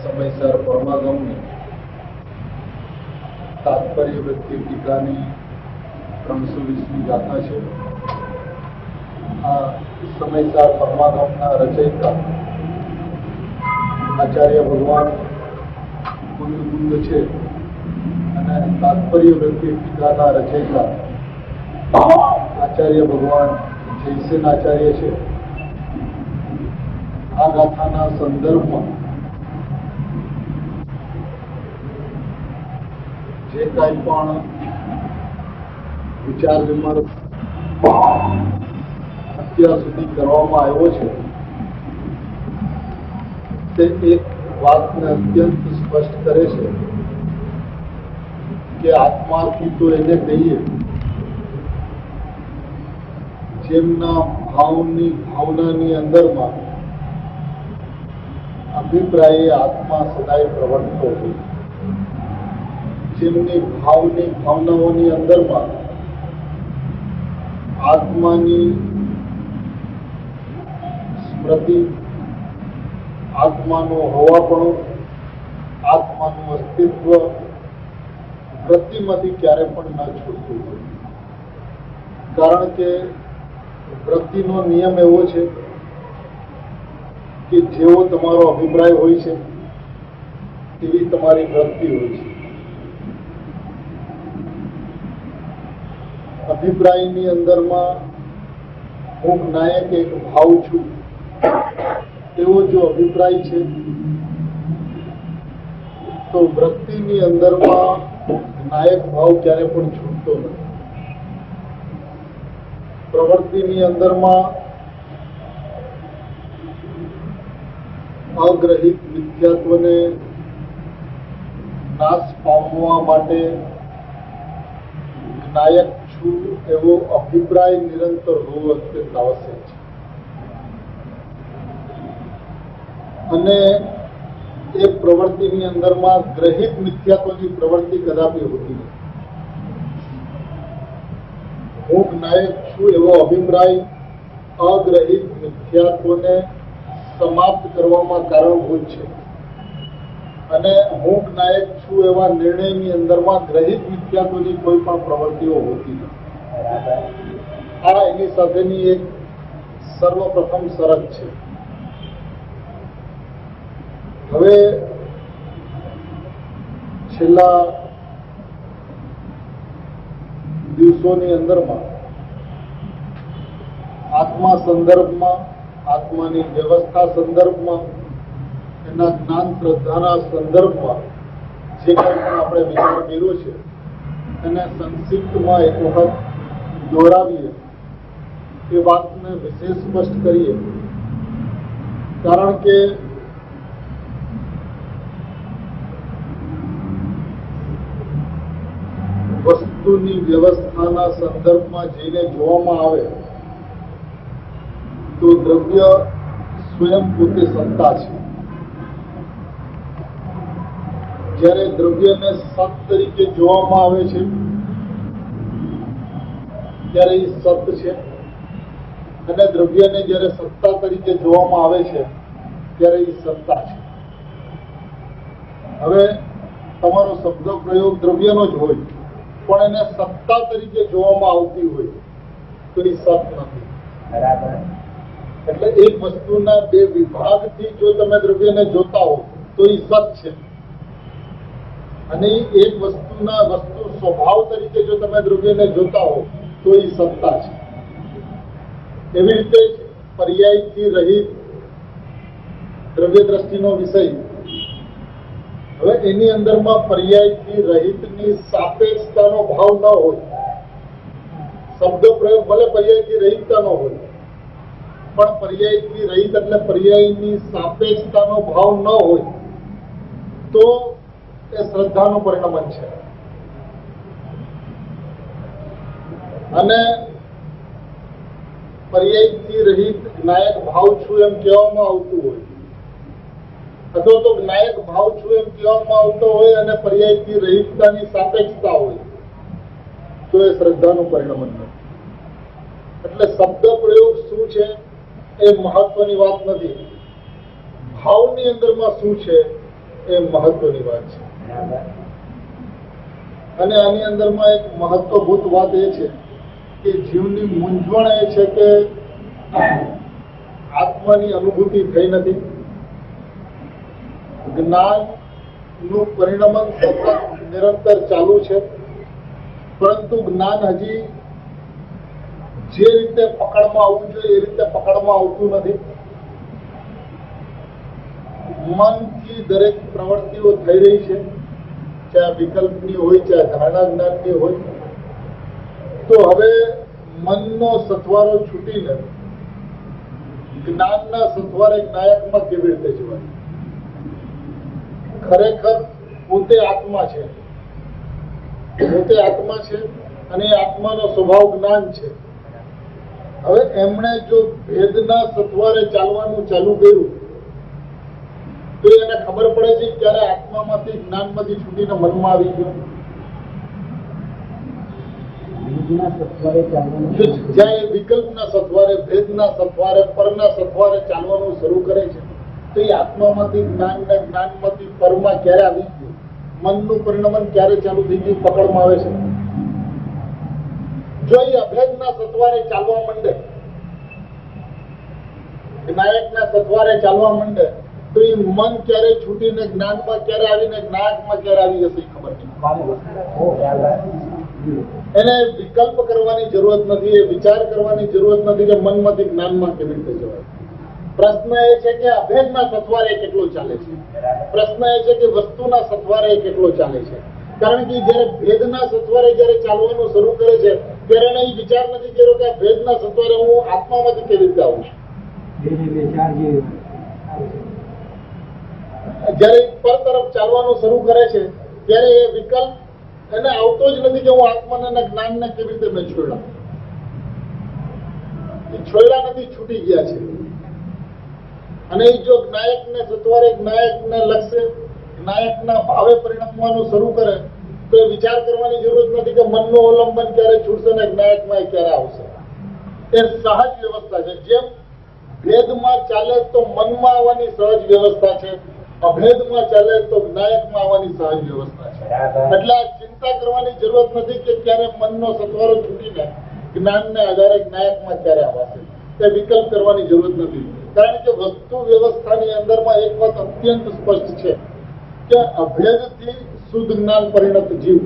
સમયસર પરમાગમની તાત્પર્ય વૃત્તિ ટીકાની 320મી ગાથા છે. આ સમયસર પરમાગમના રચયિતા આચાર્ય ભગવાન કુંદ છે અને તાત્પર્ય વૃત્તિ ટીકાના રચયિતા આચાર્ય ભગવાન જયસેન આચાર્ય છે. આ ગાથાના સંદર્ભમાં જે કાંઈ પણ વિચાર વિમર્શ અત્યાર સુધી કરવામાં આવ્યો છે તે એક વાતને અત્યંત સ્પષ્ટ કરે છે કે આત્માથી તો એને કહીએ જેમના ભાવનાની અંદરમાં અભિપ્રાય આત્મા સદાય પ્રવર્તતો હોય, જેમની ભાવનાઓની અંદરમાં આત્માની સ્મૃતિ, આત્માનું હોવાપણું, આત્માનું અસ્તિત્વ વૃત્તિમાંથી ક્યારે પણ ન છૂટતું હોય. કારણ કે વૃત્તિનો નિયમ એવો છે કે જેવો તમારો અભિપ્રાય હોય છે તેવી તમારી વૃત્તિ હોય છે. અભિપ્રાયની અંદરમાં હું નાયક એક ભાવ છું એવો જો અભિપ્રાય છે તો વૃત્તિની અંદરમાં નાયક ભાવ ક્યારે પણ છૂટતો નથી. પ્રવૃત્તિની અંદરમાં અગ્રહિત મિથ્યાત્વને નાશ પામવા માટે નાયક છું એવો અભિપ્રાય નિરંતર હોવો અત્યંત આવશ્યક છે. અને એ પ્રવૃત્તિની અંદરમાં ગ્રહિત મિથ્યાત્વની પ્રવૃત્તિ કદાપી હોતી નથી. હું નાયક છું એવો અભિપ્રાય અગ્રહિત મિથ્યાત્વને સમાપ્ત કરવામાં કારણભૂત છે. અને હું નાયક છું એવા નિર્ણયની અંદરમાં ગ્રહિત મિથ્યાત્વની કોઈ પણ પ્રવૃત્તિઓ હોતી નથી. આ એની સાથેની એક સર્વપ્રથમ શરત છે. હવે છેલ્લા દિવસોની અંદરમાં આત્મા સંદર્ભમાં, આત્માની વ્યવસ્થા સંદર્ભમાં, એના જ્ઞાન શ્રદ્ધાના સંદર્ભમાં જે કંઈ પણ આપણે વિચાર કર્યો છે એને સંક્ષિપ્તમાં એક વખત દોહરાવીએ, એ વાતને વિશેષ સ્પષ્ટ કરીએ. કારણ કે વસ્તુની વ્યવસ્થાના સંદર્ભમાં જઈને જોવામાં આવે તો દ્રવ્ય સ્વયં પોતે સત્તા છે. જ્યારે દ્રવ્યને સત તરીકે જોવામાં આવે છે ત્યારે એ સત છે, અને દ્રવ્યને જ્યારે સત્તા તરીકે જોવામાં આવે છે ત્યારે એ સત્તા છે. હવે તમારો શબ્દ પ્રયોગ દ્રવ્યનો જ હોય પણ એને સત્તા તરીકે જોવામાં આવતી હોય તો એ સત નથી. બરાબર. એટલે એક વસ્તુના બે વિભાગથી જો તમે દ્રવ્યને જોતા હો તો એ સત છે, અને એક વસ્તુના વસ્તુ સ્વભાવ તરીકે જો તમે દ્રવ્યને જોતા હો તો એ સત્તા છે. એવી રીતે જ પર્યાયથી રહિત દ્રવ્ય દ્રષ્ટિનો વિષય, હવે એની અંદરમાં પર્યાયથી રહિતની સાપેક્ષતાનો ભાવ ન હોય. શબ્દ પ્રયોગ ભલે પર્યાયથી રહિતતાનો હોય પણ પર્યાયથી રહિત એટલે પર્યાયની સાપેક્ષતાનો ભાવ ન હોય તો એ શ્રદ્ધાનું પરિણમન છે. અને પર્યાયથી રહિત નાયક ભાવ છું એમ કહેવામાં આવતું હોય, અથવા તો નાયક ભાવ છું એમ કહેવામાં આવતો હોય અને પર્યાયથી રહિતતાની સાપેક્ષતા હોય તો એ શ્રદ્ધાનું પરિણમન નથી. એટલે શબ્દ પ્રયોગ શું છે એ મહત્વની વાત નથી, ભાવની અંદરમાં શું છે એ મહત્વની વાત છે. અને આની અંદરમાં એક મહત્વભૂત વાત એ છે કે જીવની મૂંઝવણ એ છે કે આત્માની અનુભૂતિ થઈ નથી. જ્ઞાનનું પરિણમન સતત નિરંતર ચાલુ છે, પરંતુ જ્ઞાન હજી જે રીતે પકડમાં આવવું જોઈએ એ રીતે પકડમાં આવતું નથી. મનથી દરેક પ્રવૃત્તિઓ થઈ રહી છે, ચાહે વિકલ્પની હોય ચાહે ધારણા જ્ઞાનની હોય. તો હવે મનનો સથવારો છૂટીને જ્ઞાનના સથવારે નાયકમાં કેવી રીતે જવાય? ખરેખર પોતે આત્મા છે, પોતે આત્મા છે અને એ આત્માનો સ્વભાવ જ્ઞાન છે. હવે એમણે જો ભેદના સથવારે ચાલવાનું ચાલુ કર્યું તો એને ખબર પડે છે ક્યારે આત્મામાંથી જ્ઞાનમાંથી છૂટીને મનમાં આવી ગયો. જ્યાં એ વિકલ્પના સથવારે, ભેદના સથવારે, પરના સથવારે ચાલવાનું શરૂ કરે છે તો એ આત્મામાંથી જ્ઞાન ને જ્ઞાનમાંથી પરમાં ક્યારે આવી ગયું, મનનું પરિણમન ક્યારે ચાલુ થઈ ગયું, પકડમાં આવે છે. જો એ અભેદના સથવારે ચાલવા માંડે, નાયકના સથવારે ચાલવા માંડે તો એ મન ક્યારે છૂટીને જ્ઞાનમાં ક્યારે આવીને નાયકમાં ક્યારે આવી જશે ખબર નહીં. એને વિકલ્પ કરવાની જરૂરત નથી, એ વિચાર કરવાની જરૂરત નથી કે મનમાંથી જ્ઞાનમાં કેવી રીતે જવાય. પ્રશ્ન એ છે કે અભેદના સથવારે કેટલો ચાલે છે. પ્રશ્ન એ છે કે વસ્તુના સથવારે કેટલો ચાલે છે. કારણ કે જયારે ભેદના સથવારે જયારે ચાલવાનું શરૂ કરે છે ત્યારે એને એ વિચાર નથી કર્યો કે આ ભેદના સથવારે હું આત્મામાંથી કેવી રીતે આવું છું. જયારે પર તરફ ચાલવાનું શરૂ કરે છે ત્યારે એ વિકલ્પ એને આવતો જ નથી કે હું આત્માના જ્ઞાનને કેવી રીતે મેં છોડ્યા. એ છોડ્યા નથી, છૂટી ગયા છે. અને એ જો જ્ઞાયકને સત્વરે જ્ઞાયકને લક્ષ્ય જ્ઞાયકના ભાવે પરિણમવાનું શરૂ કરે તો એ વિચાર કરવાની જરૂર નથી કે મનનું અવલંબન ક્યારે છૂટશે ને જ્ઞાયકમાં ક્યારે આવશે. એ સહજ વ્યવસ્થા છે. જેમ ભેદમાં ચાલે તો મનમાં આવવાની સહજ વ્યવસ્થા છે, અભેદમાં ચાલે તો જ્ઞાયકમાં આવવાની સહજ વ્યવસ્થા છે. એટલે આ ચિંતા કરવાની જરૂરત નથી કે ક્યારે મનનો સત્વરો છૂટીને જ્ઞાનને આધારે જ્ઞાયકમાં ક્યારે આવશે. તે વિકલ્પ કરવાની જરૂરત નથી. કારણ કે વસ્તુ વ્યવસ્થાની અંદરમાં એક વાત અત્યંત સ્પષ્ટ છે કે અભેદથી શુદ્ધ જ્ઞાન પરિણત જીવ.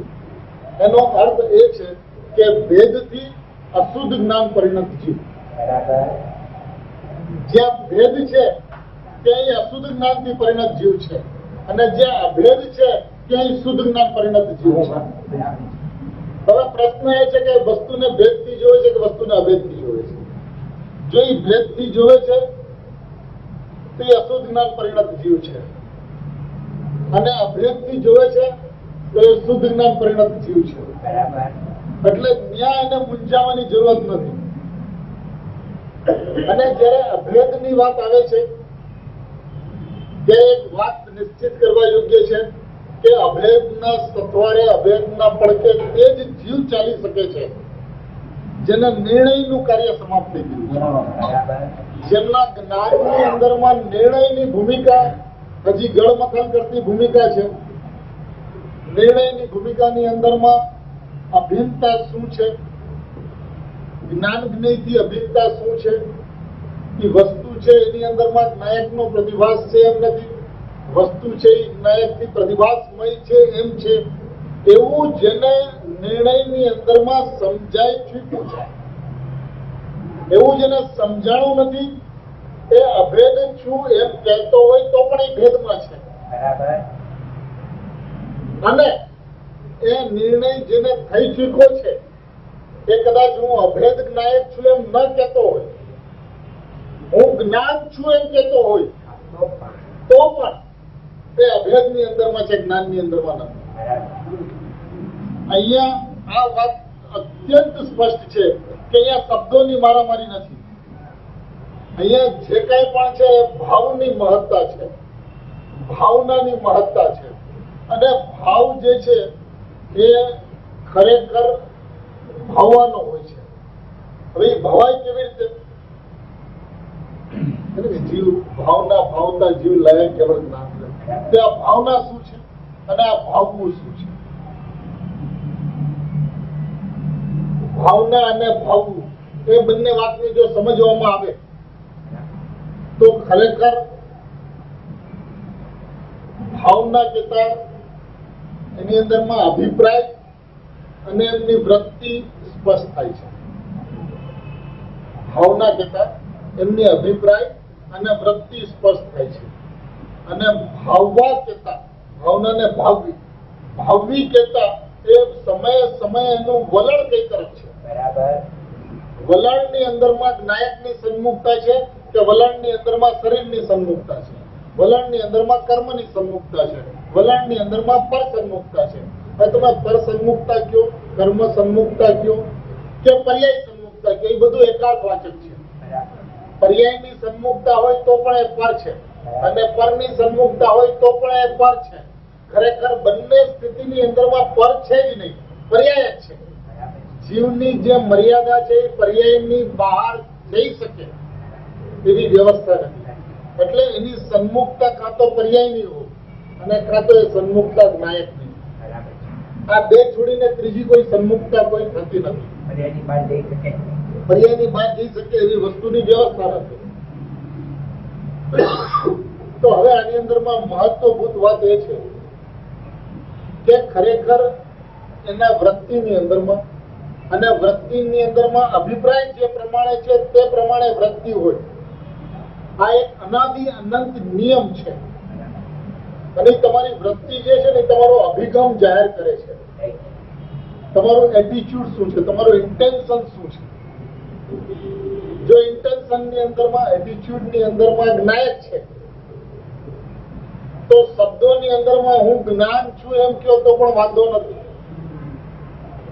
એનો અર્થ એ છે કે ભેદથી અશુદ્ધ જ્ઞાન પરિણત જીવ. જ્યાં ભેદ છે ત્યાં અશુદ્ધ જ્ઞાનથી પરિણત જીવ છે, અને જ્યાં અભેદ છે ત્યાં શુદ્ધ જ્ઞાન પરિણત જીવ છે. હવે પ્રશ્ન એ છે કે વસ્તુને ભેદથી જોવે છે કે વસ્તુને અભેદથી જોવે છે. જો એ ભેદથી જોવે છે તો એ અશુદ્ધ જ્ઞાન પરિણત જીવ છે, અને અભેદથી જોવે છે તો એ શુદ્ધ જ્ઞાન પરિણત જીવ છે. એટલે ન્યાય એને મૂંઝાવાની જરૂરત નથી. અને જયારે અભેદની વાત આવે છે ત્યારે એક વાત નિશ્ચિત કરવા યોગ્ય છે કે અભેદના સથવારે અભેદના પડકે તે જ જીવ ચાલી શકે છે જેના નિર્ણયનું કાર્ય સમાપ્ત થઈ ગયું, જેમના જ્ઞાનની અંદરમાં નિર્ણયની ભૂમિકા હજી ગળમથલ કરતી ભૂમિકા છે. નિર્ણયની ભૂમિકાની અંદરમાં અભિન્નતા શું છે, જ્ઞાન જ્ઞેયથી અભિન્નતા શું છે, એ વસ્તુ છે એની અંદરમાં જ્ઞાયકનો પ્રતિભાસ છે એમ નથી, વસ્તુ છે એ જ્ઞાયકથી પ્રતિભાસમય છે એમ છે. એવું જેને નિર્ણયની અંદરમાં સમજાય ચૂક્યું છે, એવું જેને સમજાણું નથી એ અભેદ છું એમ કહેતો હોય તો પણ એ ભેદમાં છે. અને એ નિર્ણય જેને થઈ ચૂક્યો છે એ કદાચ હું અભેદ જ્ઞાયક છું એમ ન કહેતો હોય, હું જ્ઞાન છું એમ કહેતો હોય તો પણ એ અભેદની અંદરમાં છે, જ્ઞાનની અંદરમાં નથી. અહીંયા આ વાત અત્યંત સ્પષ્ટ છે કે અહીંયા શબ્દોની મારામારી નથી. અહીંયા જે કઈ પણ છે એ ભાવની મહત્તા છે, ભાવનાની મહત્તા છે. અને ભાવ જે છે એ ખરેખર ભાવવાનો હોય છે. હવે એ ભવાય કેવી રીતે? જીવ ભાવના ભાવતા જીવ લાયક કેવળ જ્ઞાન. તે આ ભાવના શું છે અને આ ભાવવું શું છે? ભાવના અને ભાવવું એ બંને વાતને જો સમજવામાં આવે તો ખરેખર ભાવના કહેતા એની અંદરમાં અભિપ્રાય અને એમની વૃત્તિ સ્પષ્ટ થાય છે. ભાવના કહેતા એમની અભિપ્રાય અને વૃત્તિ સ્પષ્ટ થાય છે. અને ભાવવા કહેતા ભાવનાને ભાવવી, ભાવવી કહેતા એ સમય એનું વલણ કઈ તરફ છે. વલણની અંદરમાં જ્ઞાયકની સન્મુખતા છે કે વલણની અંદરમાં શરીરની સન્મુખતા છે, વલણની અંદરમાં કર્મની સન્મુખતા છે, વલણની અંદરમાં પર સન્મુખતા છે. હવે તમે પર સન્મુખતા કયો, કર્મ સન્મુખતા કયો કે પર્યાય સન્મુખતા કયો, એ બધું એકાર્થવાચક છે. પર્યાયની સન્મુખતા હોય તો પણ એ પર છે, અને પરની સન્મુખતા હોય તો પણ એ પર છે. ખરેખર બંને સ્થિતિની અંદરમાં પર છે જ નહીં, પર્યાય જ છે. જીવની જે મર્યાદા છે એ પર્યાયની બહાર જઈ શકે એવી વ્યવસ્થા નથી. એટલે એની સન્મુખતા કાં તો પર્યાયની હોય અને કાં તો એ સન્મુખતા જ્ઞાયકની. આ બે છોડીને ત્રીજી કોઈ સન્મુખતા કોઈ થતી નથી. પર્યાયની બહાર જઈ શકે એવી વસ્તુની વ્યવસ્થા નથી. તો હવે આની અંદરમાં મહત્વભૂત વાત એ છે કે ખરેખર એના વૃત્તિની અંદરમાં અને વૃત્તિની અંદરમાં અભિપ્રાય જે પ્રમાણે છે તે પ્રમાણે વૃત્તિ હોય. આ એક અનાદિ અનંત નિયમ છે અને તમારી વૃત્તિ જે છે ને તમારો અભિગમ જાહેર કરે છે. તમારું એટીટ્યુડ શું છે, તમારું ઇન્ટેન્શન શું છે. જો ઇન્ટેન્શન ની અંદરમાં એટીટ્યુડ ની અંદરમાં જ્ઞાયક છે તો શબ્દોની અંદરમાં હું જ્ઞાન છું એમ કહો તો પણ વાંધો નથી,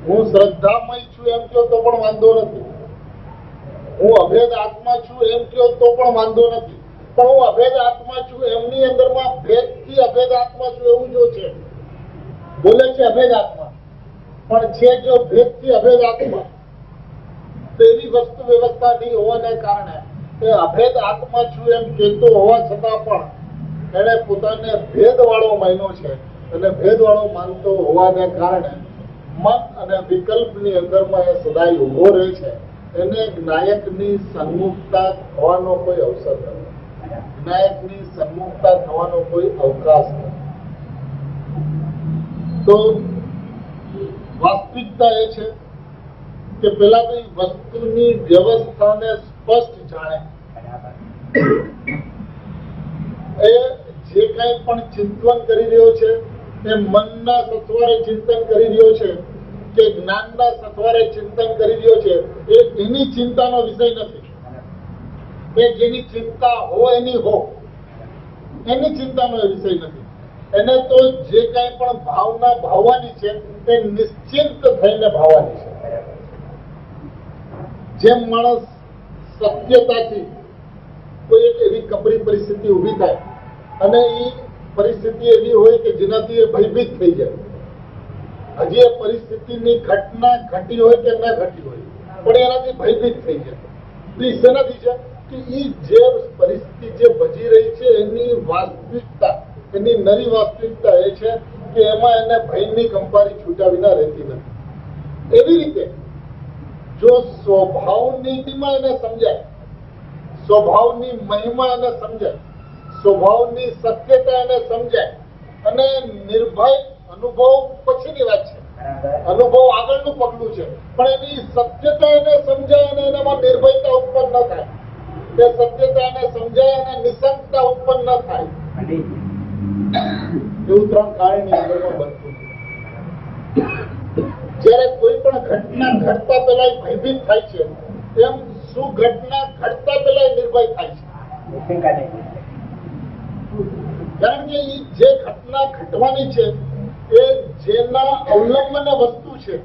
હું શ્રદ્ધામય છું એમ કહો તો પણ વાંધો નથી, હું અભેદ આત્મા છું એમ કહો તો પણ વાંધો નથી. પણ હું અભેદ આત્મા છું એમની અંદરમાં ભેદથી અભેદ આત્મા છું એવું જો છે, બોલે છે અભેદ આત્મા, પણ છે જો ભેદથી અભેદ આત્મા, તો એવી વસ્તુ વ્યવસ્થા નહીં હોવાને કારણે એ અભેદ આત્મા છું એમ કહેતો હોવા છતાં પણ એને પોતાને ભેદવાળો માન્યો છે અને ભેદવાળો માનતો હોવાને કારણે મન અને વિકલ્પની અંદરમાં એ સદાય ઉભો રહે છે. એને જ્ઞાયકની સન્મુખતા થવાનો કોઈ અવસર નથી, જ્ઞાયકની સન્મુખતા થવાનો કોઈ અવકાશ નથી. તો વાસ્તવિકતા એ છે કે પેલા તો વસ્તુની વ્યવસ્થાને સ્પષ્ટ જાણે, એ જે કંઈ પણ ચિંતન કરી રહ્યો છે એ મનના સથવારે ચિંતન કરી રહ્યો છે કે જ્ઞાનના સથવારે ચિંતન કરી રહ્યો છે, એ એની ચિંતાનો વિષય નથી. એ જેની ચિંતા હો એની હો, એની ચિંતાનો વિષય નથી. એને તો જે કાંઈ પણ ભાવના ભાવવાની છે એ નિશ્ચિંત થઈને ભાવવાની છે. જેમ માણસ સત્યતાથી કોઈ એક એવી કપરી પરિસ્થિતિ ઊભી થાય અને એ પરિસ્થિતિ એવી હોય કે જેનાથી એ ભયભીત થઈ જાય. હજી એ પરિસ્થિતિની ઘટના ઘટી હોય કે ન ઘટી હોય પણ એનાથી ભયભીત થઈ જાય. તો એ શેનાથી છે કે એ જે પરિસ્થિતિ જે ભજી રહી છે એની વાસ્તવિકતા, એની નરી વાસ્તવિકતા એ છે કે એમાં એને ભયની કંપારી છૂટા વિના રહેતી નથી. એવી રીતે જો સ્વભાવની મહિમા એને સમજાય, સ્વભાવની મહિમા એને સમજાય, સ્વભાવની સત્યતા એને સમજાય અને નિર્ભય અનુભવ પછીની વાત છે, અનુભવ આગળનું પગલું છે, પણ એની સત્યતા એને સમજાય અને એનામાં નિર્ભયતા ઉત્પન્ન ન થાય, તે સત્યતા એને સમજાય અને નિશંકતા ઉત્પન્ન ન થાય, એવું ત્રણ કારણની અંદરમાં બનતું. જ્યારે કોઈ પણ ઘટના ઘટતા પહેલા ભયભીત થાય છે એમ શું ઘટના ઘટતા પહેલા નિર્ભય થાય છે. કારણ કે જે ઘટના ઘટવાની છે એ જેના અવલંબને વસ્તુ છે,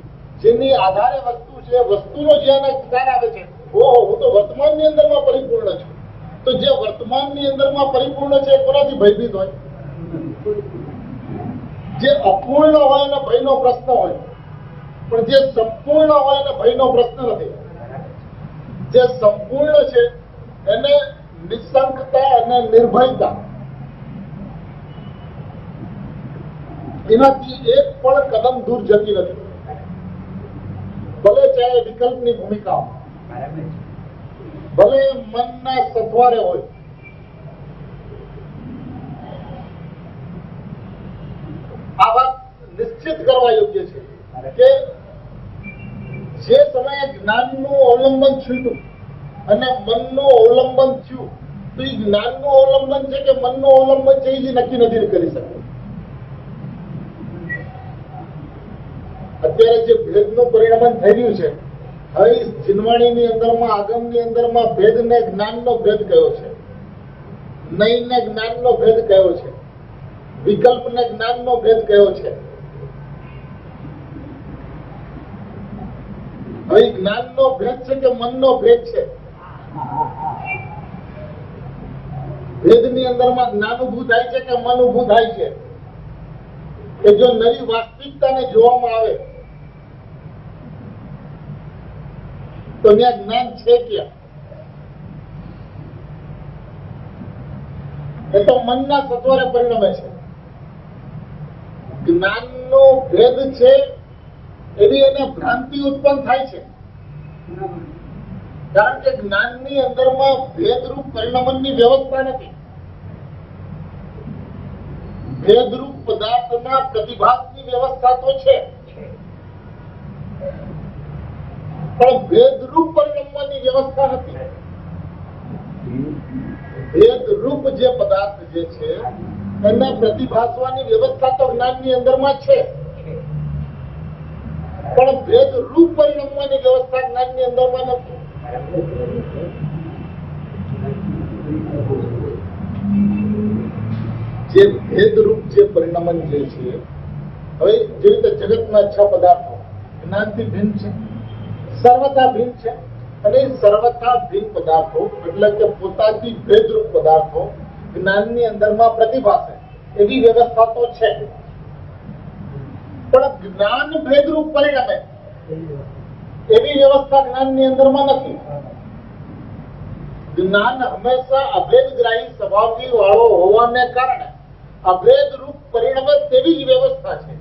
જેની આધારે વસ્તુ છે, વસ્તુનો જેને ખ્યાલ આવે છે, ઓહો હું તો વર્તમાનની અંદરમાં પરિપૂર્ણ છું. તો જે વર્તમાનની અંદરમાં પરિપૂર્ણ છે એ કોનાથી ભયભીત હોય? જે અપૂર્ણ હોય અને ભયનો પ્રશ્ન હોય, પણ જે સંપૂર્ણ હોય એને ભયનો પ્રશ્ન નથી. જે સંપૂર્ણ છે એને નિશંકતા અને નિર્ભયતા, એનાથી એક પણ કદમ દૂર જતી નથી. ભલે ચાહે વિકલ્પની ભૂમિકા, ભલે મનના સથવારે હોય. આ વાત નિશ્ચિત કરવા યોગ્ય છે કે જે સમયે જ્ઞાનનું અવલંબન છૂટ્યું અને મનનું અવલંબન થયું, તો એ જ્ઞાનનું અવલંબન છે કે મનનું અવલંબન છે એ નક્કી નથી કરી શકતું. અત્યારે જે ભેદનું પરિણામ થઈ રહ્યું છે, હવે જીનવાણીની અંદરમાં, આગમની અંદરમાં ભેદને જ્ઞાનનો ભેદ કયો છે, નયને જ્ઞાનનો ભેદ કયો છે, વિકલ્પને જ્ઞાનનો ભેદ કયો છે. હવે જ્ઞાનનો ભેદ છે કે મનનો ભેદ છે? ભેદની અંદરમાં જ્ઞાન ઉભું થાય છે કે મન ઉભું થાય છે? કે જો નવી વાસ્તવિકતાને જોવામાં આવે તો ત્યાં જ્ઞાન છે ક્યાં? એ તો મનના સત્વરે પરિણમે છે. જ્ઞાનનો ભેદ છે એવી એને ભ્રાંતિ ઉત્પન્ન થાય છે, કારણ કે જ્ઞાનની અંદરમાં ભેદરૂપ પરિણમનની વ્યવસ્થા નથી. ભેદરૂપ પદાર્થના પ્રતિભાસની વ્યવસ્થા તો છે, પણ ભેદરૂપ પરિણમવાની વ્યવસ્થા નથી. ભેદરૂપ જે પદાર્થ જે છે એને પ્રતિભાસવાની વ્યવસ્થા તો જ્ઞાનની અંદરમાં છે, પણ ભેદરૂપ પરિણમવાની વ્યવસ્થા જ્ઞાનની અંદરમાં નથી. જે ભેદરૂપ જે પરિણમન જે છે, હવે જે રીતે જગતના 6 પદાર્થો જ્ઞાનથી ભિન્ન છે, સર્વથા ભિન્ન છે, અને સર્વથા ભિન્ન પદાર્થો એટલે કે પોતાથી ભેદરૂપ પદાર્થો જ્ઞાનની અંદરમાં પ્રતિભાસે એવી વ્યવસ્થા તો છે, પણ જ્ઞાન ભેદરૂપ પરિણમે એવી વ્યવસ્થા જ્ઞાનની અંદરમાં નથી. જ્ઞાન હંમેશા અભેદગ્રાહી સ્વભાવથી વાળો હોવાને કારણે અભેદ રૂપ પરિણમે તેવી જ વ્યવસ્થા છે.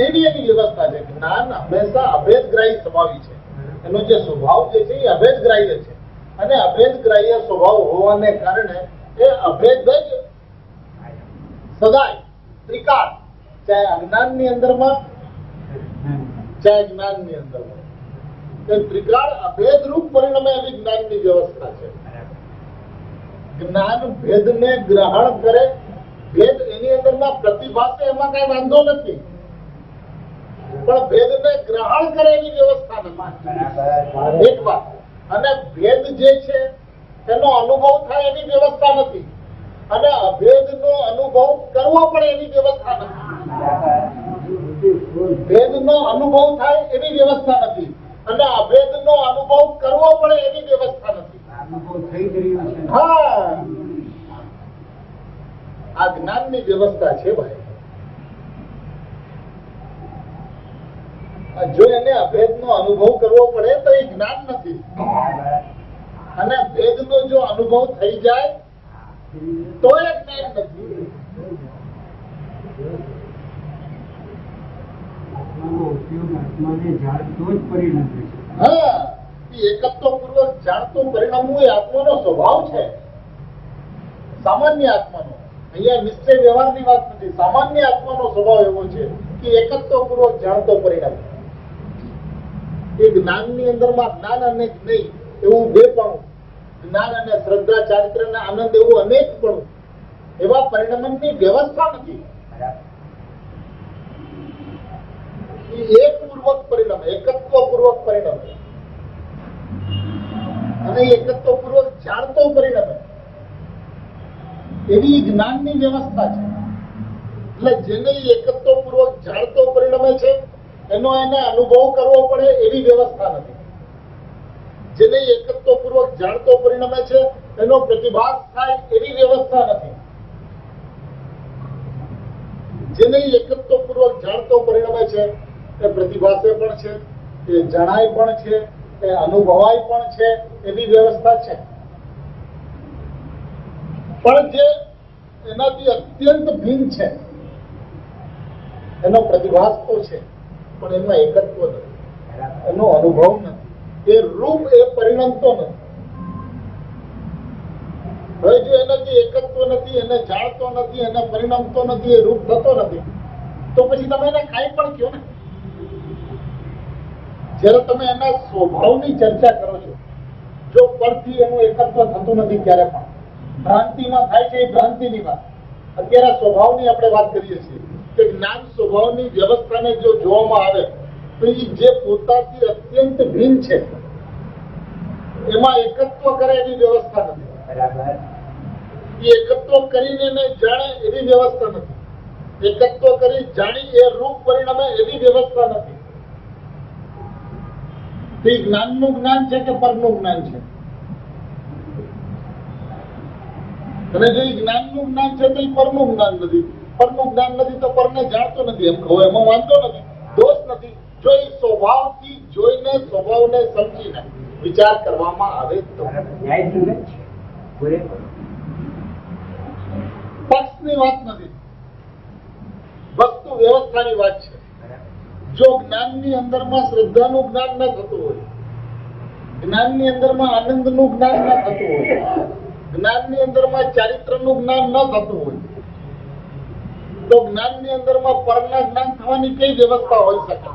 એવી વ્યવસ્થા છે. જ્ઞાન હંમેશા અભેદગ્રાહી સ્વભાવી છે. એનો જે સ્વભાવ જે છે એ અભેદગ્રાહ્ય છે, અને અભેદગ્રાહ્ય સ્વભાવ હોવાને કારણે એ અભેદ જ સદાય ત્રિકાળ, ચાહે અજ્ઞાનની અંદરમાં ચાહે જ્ઞાનની અંદરમાં, એ ત્રિકાળ અભેદ રૂપ પરિણમે એવી જ્ઞાનની વ્યવસ્થા છે. જ્ઞાન ભેદને ગ્રહણ કરે, ભેદ એની અંદરમાં પ્રતિભાસે, એમાં કઈ વાંધો નથી, પણ ભેદને ગ્રહણ કરે એવી વ્યવસ્થા નથી. એક વાત. અને ભેદ જે છે એનો અનુભવ થાય એવી વ્યવસ્થા નથી, અને અભેદનો અનુભવ કરવો પડે એવી વ્યવસ્થા નથી. ભેદનો અનુભવ થાય એવી વ્યવસ્થા નથી, અને અભેદનો અનુભવ કરવો પડે એવી વ્યવસ્થા નથી. હા, આ જ્ઞાનની વ્યવસ્થા છે ભાઈ. જો એને અભેદનો અનુભવ કરવો પડે તો એ જ્ઞાન નથી, અને ભેદનો જો અનુભવ થઈ જાય તો એ જ્ઞાન નથી. હા, એકત્વપૂર્વક જાણતું પરિણમવું એ આત્માનો સ્વભાવ છે, સામાન્ય આત્માનો. અહીંયા નિશ્ચય વ્યવહારની વાત નથી, સામાન્ય આત્માનો સ્વભાવ એવો છે કે એકત્વપૂર્વક જાણતો પરિણામ. એ જ્ઞાનની અંદરમાં જ્ઞાન અને નહીં એવું બેપણું, જ્ઞાન અને શ્રદ્ધા, ચારિત્ર અને આનંદ એવું અનેકપણું, એવા પરિણમનની વ્યવસ્થા નથી. એકપૂર્વક પરિણામ, એકત્વપૂર્વક પરિણામ, અને એકત્વપૂર્વક જાણતો પરિણામ એવી જ્ઞાનની વ્યવસ્થા છે. એટલે જેને એકત્વપૂર્વક જાણતો પરિણમે છે એનો એને અનુભવ કરવો પડે એવી વ્યવસ્થા નથી. જેને એકત્વપૂર્વક જાણતો પરિણમે છે એનો પ્રતિભાસ થાય એવી વ્યવસ્થા નથી. જેને એકત્વપૂર્વક જાણતો પરિણમે છે એ પ્રતિભાસે પણ છે, એ જણાય પણ છે, એ અનુભવાય પણ છે એવી વ્યવસ્થા છે. પણ જે એનાથી અત્યંત ભિન્ન છે એનો પ્રતિભાસ તો છે, પણ એમાં એકત્વ નથી, એનો અનુભવ નથી, એ રૂપ, એ પરિણમતો નથી. હવે જો એનાથી એકત્વ નથી, એને જાણતો નથી, એને પરિણમતો નથી, એ રૂપ થતો નથી, તો પછી તમે એને કાંઈ પણ કહો ને. જયારે તમે એના સ્વભાવની ચર્ચા કરો છો, જો પરથી એનું એકત્વ થતું નથી ક્યારે પણ, ભ્રાંતિમાં થાય છે એ ભ્રાંતિની વાત. અત્યારે સ્વભાવની આપણે વાત કરીએ છીએ કે જ્ઞાન સ્વભાવની વ્યવસ્થાને જો જોવામાં આવે તો એ જે પોતાથી અત્યંત ભિન્ન છે એમાં એકત્વ કરે એવી વ્યવસ્થા નથી. એ એકત્વ કરીને એને જાણે એવી વ્યવસ્થા નથી. એકત્વ કરી જાણી એ રૂપ પરિણમે એવી વ્યવસ્થા નથી. તે જ્ઞાનનું જ્ઞાન છે કે પરનું જ્ઞાન છે? અને જો જ્ઞાનનું જ્ઞાન છે તો એ પરનું જ્ઞાન નથી. પરનું જ્ઞાન નથી તો પરને જાણતો નથી, એમ કહો એમાં વાંધો નથી, દોષ નથી. જો એ સ્વભાવથી જોઈને, સ્વભાવને સમજીને વિચાર કરવામાં આવે તો પક્ષની વાત નથી, વસ્તુ વ્યવસ્થાની વાત છે. જો જ્ઞાનની અંદરમાં શ્રદ્ધાનું જ્ઞાન ન થતું હોય, જ્ઞાનની અંદરમાં આનંદનું જ્ઞાન ન થતું હોય, જ્ઞાનની અંદરમાં ચારિત્રનું જ્ઞાન ન થતું હોય, તો જ્ઞાનની અંદરમાં પરના જ્ઞાન થવાની કઈ વ્યવસ્થા હોઈ શકે?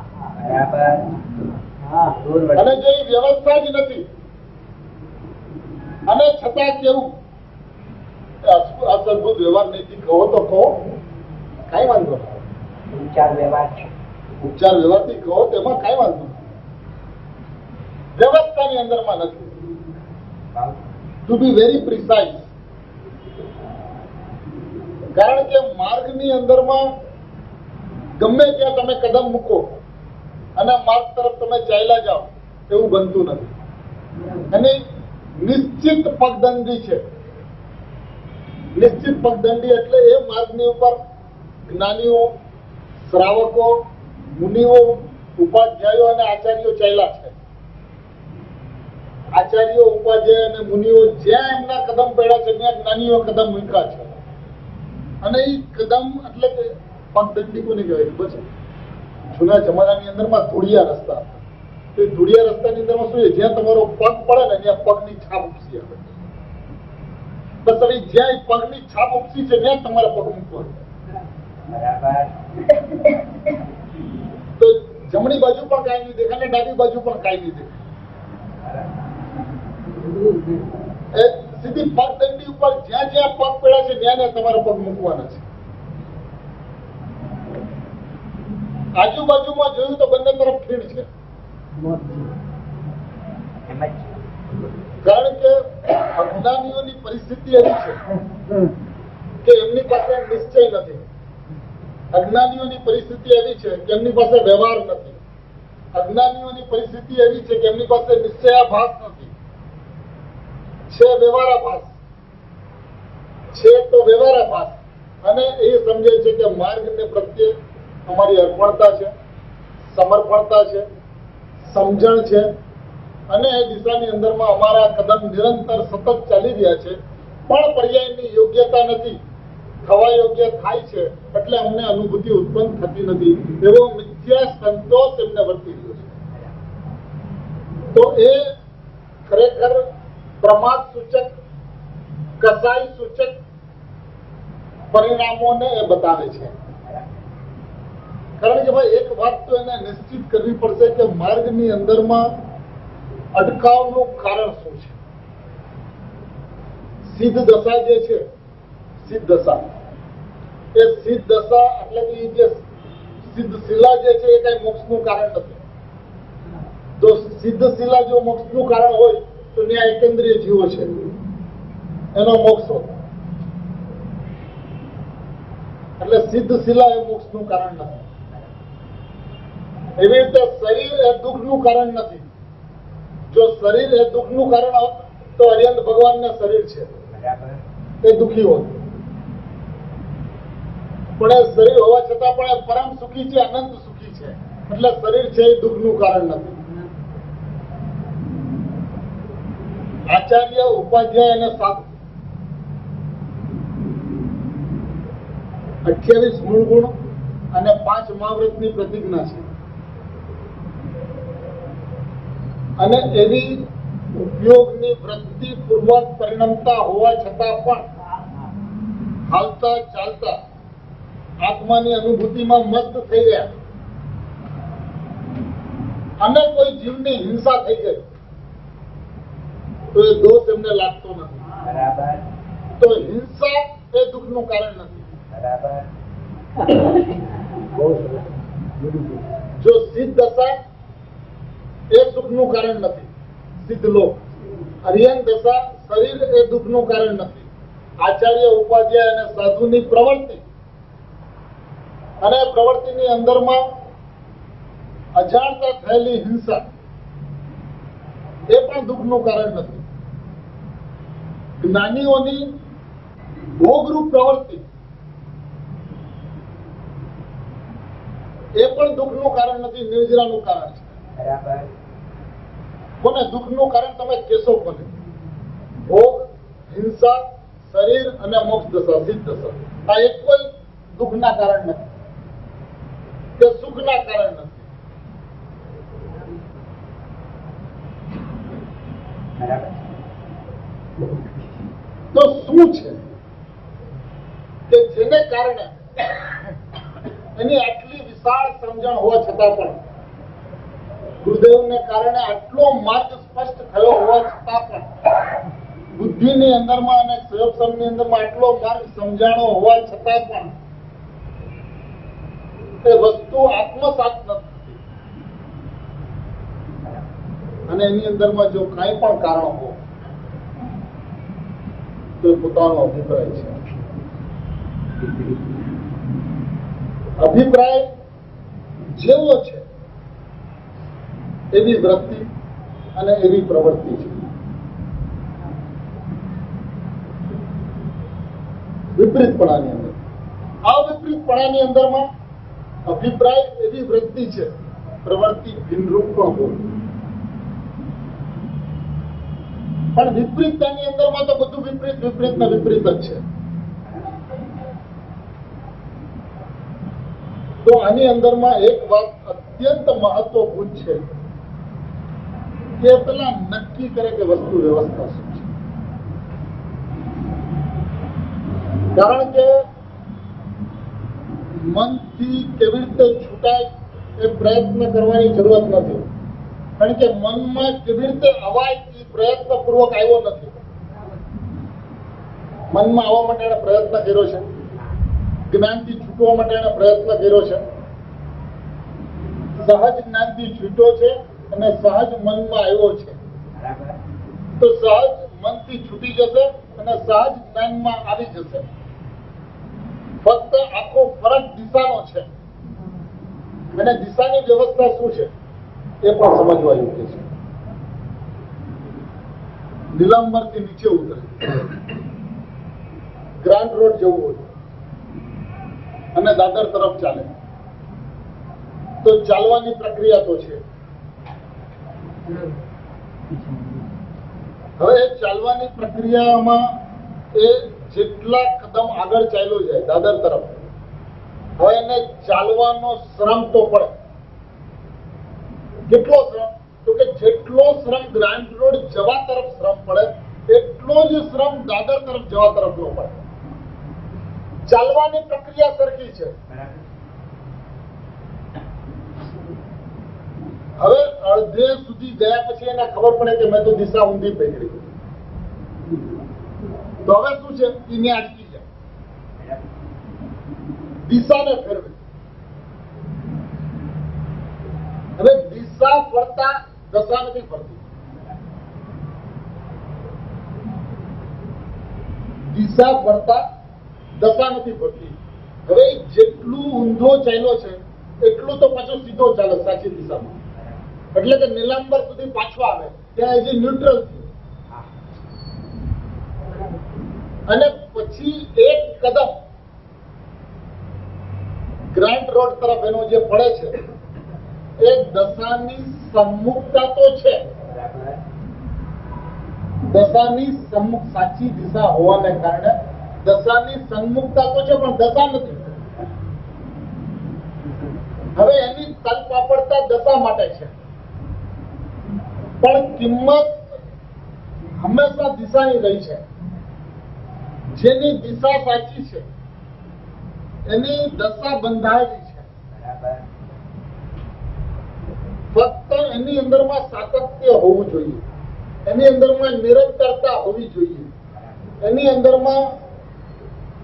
અને જો એ વ્યવસ્થા જ નથી અને છતાં કેવું અસદભુત વ્યવહાર નીતિ કહો તો કહો, કઈ વાંધો નથી. ઉપચાર વ્યવહાર છે. ઉપચાર વ્યવહારથી કહો તેમાં કઈ વાંધો નથી. વ્યવસ્થાની અંદરમાં નથી. To be very precise. કારણ કે માર્ગની અંદરમાં ગમે ત્યાં તમે કદમ મૂકો અને માર્ગ તરફ તમે ચાલ્યા જાઓ એવું બનતું નથી. અને નિશ્ચિત પગદંડી છે. નિશ્ચિત પગદંડી એટલે એ માર્ગની ઉપર જ્ઞાનીઓ, શ્રાવકો, મુનિઓ, ઉપાધ્યાયો અને આચાર્યો ચાલ્યા છે. આચાર્યો, ઉપાધ્યાય અને મુનિઓ જ્યાં એમના કદમ પડ્યા છે ત્યાં જ્ઞાનીઓ કદમ મૂક્યા છે. અને એ કદમ એટલે કે પગદંડી કોને કહેવાય ખબર છે? જૂના જમાનાની અંદરમાં ધૂળિયા રસ્તા હતા. એ ધૂળિયા રસ્તાની અંદરમાં શું છે? જ્યાં તમારો પગ પડે ને ત્યાં પગની છાપ ઉપસી આવે. બસ હવે જ્યાં પગની છાપ ઉપસી છે ત્યાં તમારે પગ મૂકવાનો. તો જમણી બાજુ પણ કાંઈ નહીં દેખાય ને ડાબી બાજુ પણ કાંઈ નહીં દેખાય. એ સીધી પગદંડી ઉપર જ્યાં જ્યાં પગ પડ્યા છે ત્યાં તમારે પગ મૂકવાના છે. આજુબાજુમાં જોયું તો બંને તરફ ખીણ છે. કારણ કે અજ્ઞાનીઓની પરિસ્થિતિ એવી છે કે એમની પાસે નિશ્ચય નથી. અજ્ઞાનીઓની પરિસ્થિતિ એવી છે કે એમની પાસે વ્યવહાર નથી. અજ્ઞાનીઓની પરિસ્થિતિ એવી છે કે એમની પાસે નિશ્ચયાભાસ નથી. છે વ્યવહારાભાસ. છે તો વ્યવહારાભાસ. અને એ સમજે છે કે માર્ગને પ્રત્યે અમારી અર્પણતા છે, સમર્પણતા છે, સમજણ છે અને એ દિશાની અંદરમાં અમારા કદમ નિરંતર સતત ચાલી રહ્યા છે. પણ પર્યાયની યોગ્યતા નથી. થવા યોગ્ય થાય છે એટલે અમને અનુભૂતિ ઉત્પન્ન થતી નથી એવો મિથ્યા સંતોષ એમને વર્તી રહ્યો છે. તો એ ખરેખર પ્રમાદ સૂચક, કસાઈ સૂચક પરિણામોને એ બતાવે છે. કારણ કે ભાઈ એક વાત તો એને નિશ્ચિત કરવી પડશે કે માર્ગની અંદરમાં અટકાવનું કારણ શું છે. સિદ્ધ દશા જે છે, સિદ્ધ દશા, એ સિદ્ધ દશા એટલે કે જે સિદ્ધ શિલા જે છે એ કઈ મોક્ષનું કારણ નથી. જો સિદ્ધ શિલા જો મોક્ષનું કારણ હોય તો ત્યાં એકેન્દ્રિય જીવો છે, એનો મોક્ષ હોય. એટલે સિદ્ધ શિલા એ મોક્ષનું કારણ નથી. એવી રીતે શરીર એ દુઃખનું કારણ નથી. જો શરીર એ દુઃખનું કારણ હોત તો અરિહંત ભગવાનના શરીર છે એ દુઃખી હોત. પણ એ શરીર હોવા છતાં પણ એ પરમ સુખી છે, અનંત સુખી છે. એટલે શરીર છે એ દુઃખનું કારણ નથી. આચાર્ય, ઉપાધ્યાય અને સાધુ 28 મૂળ ગુણ અને 5 મહાવ્રતની પ્રતિજ્ઞા છે. અને એવી ઉપયોગની વૃત્તિપૂર્વક પરિણમતા હોવા છતાં પણ હાલતા ચાલતા આત્માની અનુભૂતિમાં મસ્ત થઈ ગયા અને કોઈ જીવની હિંસા થઈ ગઈ તો એ દોષ એમને લાગતો નથી. બરાબર. તો હિંસા એ દુઃખનું કારણ નથી. બરાબર. જો સિદ્ધ દશા એ સુખનું કારણ નથી. સિદ્ધ લોક, અરિહંત દશા, શરીર એ દુઃખનું કારણ નથી. આચાર્ય, ઉપાધ્યાય અને સાધુની પ્રવૃત્તિ અને પ્રવૃત્તિની અંદરમાં અજાણતા થયેલી હિંસા એ પણ દુઃખનું કારણ નથી. જ્ઞાનીઓની ભોગરૂપ પ્રવૃત્તિ એ પણ દુઃખનું કારણ નથી, નિર્જરાનું કારણ છે. બરાબર. કોને દુઃખનું કારણ તમે કહેશો? કોને? ભોગ, હિંસા, શરીર અને મોક્ષ દશા, સિદ્ધ દશા, આ એક કોઈ દુઃખના કારણ નથી કે સુખના કારણ નથી. બરાબર. તો શું છે કે જેને કારણે એની આટલી વિશાળ સમજણ હોવા છતાં પણ, ગુરુદેવને કારણે આટલો માર્ગ સ્પષ્ટ થયો હોવા છતાં પણ બુદ્ધિની અંદરમાં અને સંયોગસમની અંદરમાં આટલો માર્ગ સમજાણો હોવા છતાં પણ એ વસ્તુ આત્મસાત નથી અને એની અંદરમાં જો કાંઈ પણ કારણ હો તો એ પોતાનો અભિપ્રાય છે. અભિપ્રાય જેવો છે એવી વૃત્તિ અને એવી પ્રવૃત્તિ છે. વિપરીતપણાની અંદર આ વિપરીતપણાની અંદરમાં અભિપ્રાય એવી વૃત્તિ છે, પ્રવૃત્તિ ભિન્નરૂપ પણ હોય. પણ વિપરીતતાની અંદરમાં તો બધું વિપરીત વિપરીત ને વિપરીત જ છે. તો આની અંદરમાં એક વાત અત્યંત મહત્વપૂર્ણ છે કે પેલા નક્કી કરે કે વસ્તુ વ્યવસ્થા શું છે. કારણ કે મનથી કેવી રીતે છૂટાય એ પ્રયત્ન કરવાની જરૂરત નથી. કારણ કે મનમાં કેવી રીતે અવાય એ પ્રયત્નપૂર્વક આવ્યો નથી. મનમાં આવવા માટે એણે પ્રયત્ન કર્યો છે, જ્ઞાનથી છૂટવા માટે એણે પ્રયત્ન કર્યો છે, સહજ જ્ઞાનથી છૂટ્યો છે અને સહજ મનમાં આવ્યો છે. તો સહજ મનથી છૂટી જશે અને સહજ જ્ઞાનમાં આવી જશે. ફક્ત આખો ફરક દિશાનો છે અને દિશાની વ્યવસ્થા શું છે એ પણ સમજવા યોગ્ય છે. નીલાંબરથી નીચે ઉતરે, ગ્રાન્ટ રોડ જવું હોય અને દાદર તરફ ચાલે તો ચાલવાની પ્રક્રિયા તો છે. હવે ચાલવાની પ્રક્રિયામાં એ જેટલા કદમ આગળ ચાલ્યો જાય દાદર તરફ, હવે એને ચાલવાનો શ્રમ તો પડે. કેટલો શ્રમ? તો કે જેટલો શ્રમ ગ્રાન્ટ રોડ જવા તરફ શ્રમ પડે એટલો જ શ્રમ દાદર તરફ જવા તરફ નો પડે. ચાલવાની પ્રક્રિયા સરખી છે. હવે અડધે સુધી ગયા પછી એને ખબર પડે કે મેં તો દિશા ઊંધી પકડી. તો હવે શું છે? એને અટકી જાય, દિશાને ફેરવે. હવે દિશા ફરતા દશા નથી ફરતી. દિશા ફરતા દશા નથી ફરતી. હવે જેટલું ઊંધો ચાલ્યો છે એટલું તો પાછો સીધો ચાલે સાચી દિશામાં. એટલે કે નીલાંબર સુધી પાછો આવે ત્યાં હજી ન્યુટ્રલ થયું અને પછી એક કદમ ગ્રાન્ટ રોડ તરફ એનો જે પડે છે એ દશાની સમ્મુખતા તો છે, દશાની સમ્મુખ સાચી દિશા હોવાને કારણે દશાની સન્મુખતા તો છે પણ દશા નથી. હવે એની તલપાપડતા દશા માટે છે પણ કિંમત હંમેશા દિશાની રહી છે. જેની દિશા સાચી છે એની દશા બંધાયેલી છે. ફક્ત એની અંદરમાં સાતત્ય હોવું જોઈએ, એની અંદરમાં નિરંતરતા હોવી જોઈએ, એની અંદરમાં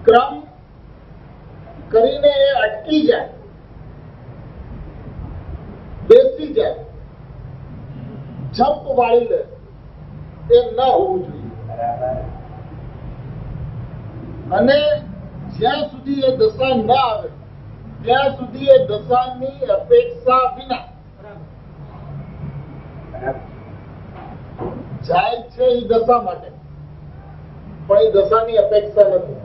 ક્રમ કરીને એ અટકી જાય, બેસી જાય, જંપ વાળી લે એ ન હોવું જોઈએ. અને જ્યાં સુધી એ દશા ન આવે ત્યાં સુધી એ દશાની અપેક્ષા વિના જાય છે એ દશા માટે, પણ એ દશાની અપેક્ષા નથી.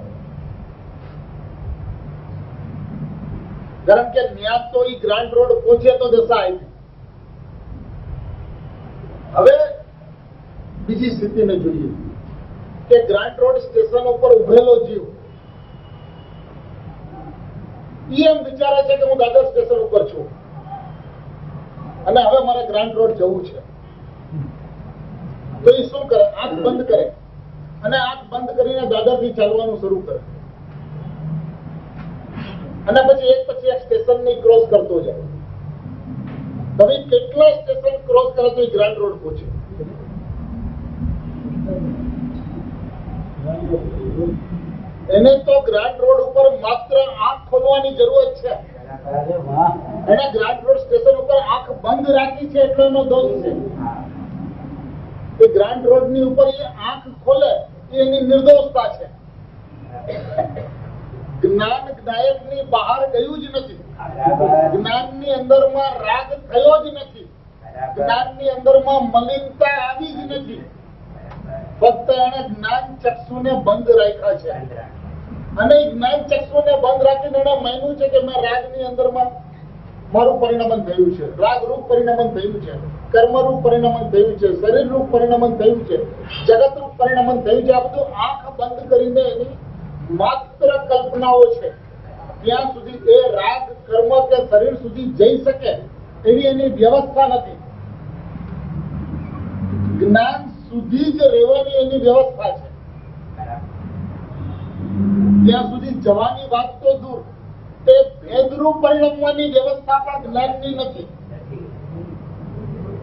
કારણ કે ન્યા તો એ ગ્રાન્ટ રોડ પહોંચે તો દશા આવી. હવે બીજી સ્થિતિને જોઈએ કે ગ્રાન્ટ રોડ સ્ટેશન ઉપર ઉભેલો જીવ એમ વિચારે છે કે હું દાદર સ્ટેશન ઉપર છું અને હવે મારે ગ્રાન્ટ રોડ જવું છે. તો એ શું કરે? આંખ બંધ કરે અને આંખ બંધ કરીને દાદરથી ચાલવાનું શરૂ કરે અને પછી એક સ્ટેશન ની ક્રોસ કરતો જાય. તમે કેટલા સ્ટેશન ક્રોસ કરે તો એ ગ્રાન્ટ રોડ પહોંચે. એને તો ગ્રાન્ટ રોડ ઉપર માત્ર આંખ ખોલવાની જરૂર છે. અરે વાહ. એને ગ્રાન્ટ રોડ સ્ટેશન ઉપર આંખ બંધ રાખી છે એટલો એનો દોષ છે. એ ગ્રાન્ટ રોડ ની ઉપર એ આંખ ખોલે એ એની નિર્દોષતા છે. જ્ઞાન જ્ઞાયક ની બહાર ગયું જ નથી. જ્ઞાન ની અંદરમાં રાગ થયો જ નથી. જ્ઞાન ની અંદરમાં મલિનતા આવી જ નથી. ફક્ત એને જ્ઞાન ચક્ષુને બંધ રાખ્યા છે. અને એ જ્ઞાન ચક્ષુને બંધ રાખીને એને માન્યું છે કે મેં રાગની અંદરમાં મારું પરિણમન થયું છે, રાગ રૂપ પરિણમન થયું છે, કર્મ રૂપ પરિણમન થયું છે, શરીર રૂપ પરિણમન થયું છે, જગત રૂપ પરિણમન થયું છે. આ બધું આંખ બંધ કરીને એની માત્ર કલ્પનાઓ છે. ત્યાં સુધી એ રાગ કર્મ કે શરીર સુધી જઈ શકે એવી એની વ્યવસ્થા નથી. જ્ઞાન સુધી જ રહેવાની એની વ્યવસ્થા છે. ત્યાં સુધી જવાની વાત તો દૂર, તે ભેદરૂપ પરિણમવાની વ્યવસ્થા પણ જ્ઞાનની નથી.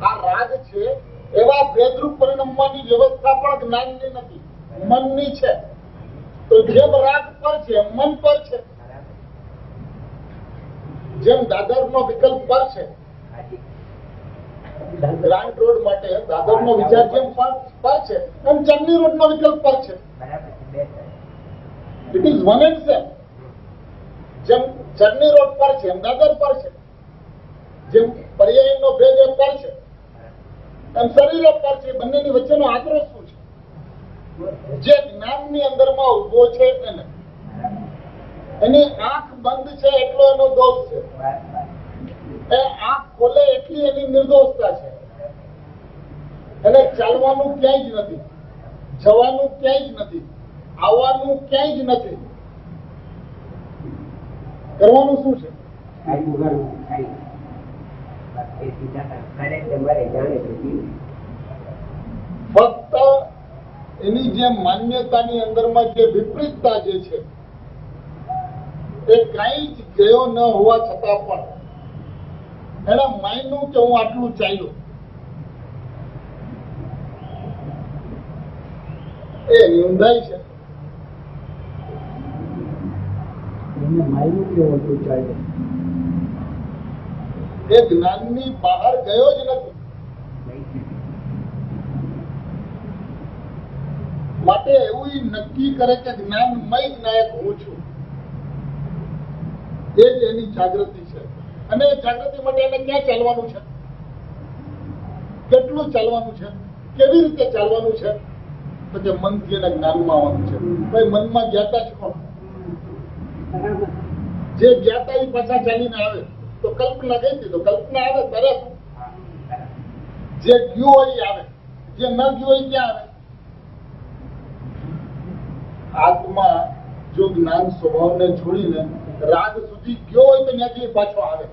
આ રાગ છે એવા ભેદરૂપ પરિણમવાની વ્યવસ્થા પણ જ્ઞાનની નથી, મનની છે. તો જેમ રાગ પર છે મન પર છે, જેમ દાદરનો વિકલ્પ પર છે, ગ્રાન્ટ રોડ માટે દાદરનો વિચાર જેમ પર છે એમ ચંદની રોડનો વિકલ્પ પર છે. It is one and same. જેમ ચંદની રોડ પર છે એમ દાદર પર છે. જેમ પર્યાયનો ભેદ એ પર છે એમ શરીરો પર છે. બંનેની વચ્ચેનો આંતરો શું છે? જે જ્ઞાનની અંદરમાં ઉભો છે એને, એની આંખ બંધ છે એટલો એનો દોષ છે. એ આંખ ખોલે એટલી એની નિર્દોષતા છે. એને ચાલવાનું ક્યાંય જ નથી, જવાનું ક્યાંય જ નથી, આવવાનું ક્યાંય જ નથી. કરવાનું શું છે? ફક્ત એની જે માન્યતાની અંદરમાં જે વિપરીતતા જે છે એ કઈ જ ગયો ન હોવા છતાં પણ એને માન્યું કે હું આટલું ચાલ્યો. એ ઊંધાઈ છે. એને માયનું કેવું હતું ચાલે. એ જ્ઞાનની બહાર ગયો જ નથી. માટે એવું નક્કી કરે કે જ્ઞાનમય જ્ઞાયક હું છું. એ જ એની જાગૃતિ છે. અને એ જાગૃતિ માટે એને ક્યાં ચાલવાનું છે, કેટલું ચાલવાનું છે, કેવી રીતે ચાલવાનું છે? તો કે મનથી એના જ્ઞાનમાં આવવાનું છે. ભાઈ મનમાં જ્ઞાતા છે કોણ? જે જ્ઞાતા એ પાછા ચાલીને આવે તો કલ્પના ગઈ હતી તો કલ્પના આવે તરત. જે ગયું હોય એ આવે, જે ન ગયું હોય ક્યાં આવે? આત્મા જો જ્ઞાન સ્વભાવને છોડીને રાગ સુધી ગયો હોય તો ત્યાંથી પાછો આવે.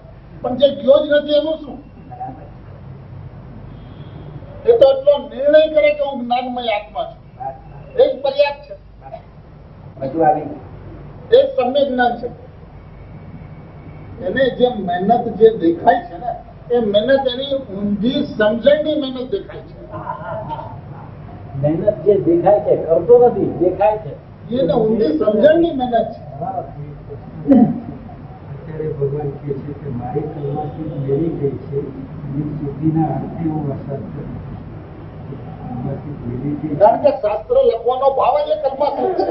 પણ જે ગયો જ નથી એનું શું? એ તો એટલો નિર્ણય કરે કે હું જ્ઞાનમય આત્મા છું, એ જ પર્યાપ્ત છે. બધું આવી એ સમ્યક જ્ઞાન છે. એને જે મહેનત જે દેખાય છે ને એ મહેનત એની ઊંધી સમજણની મહેનત દેખાય છે. મહેનત જે દેખાય છે કરતો નથી, દેખાય છે એને ઊંધી સમજણની મહેનત છે. અત્યારે ભગવાન કહે છે કે મારી કલમાથી મેળી ગઈ છે એની સિદ્ધિના અર્થે હું વરસાદ કરું. કારણ કે શાસ્ત્ર લખવાનો ભાવ જ એ કલ્માસિત છે.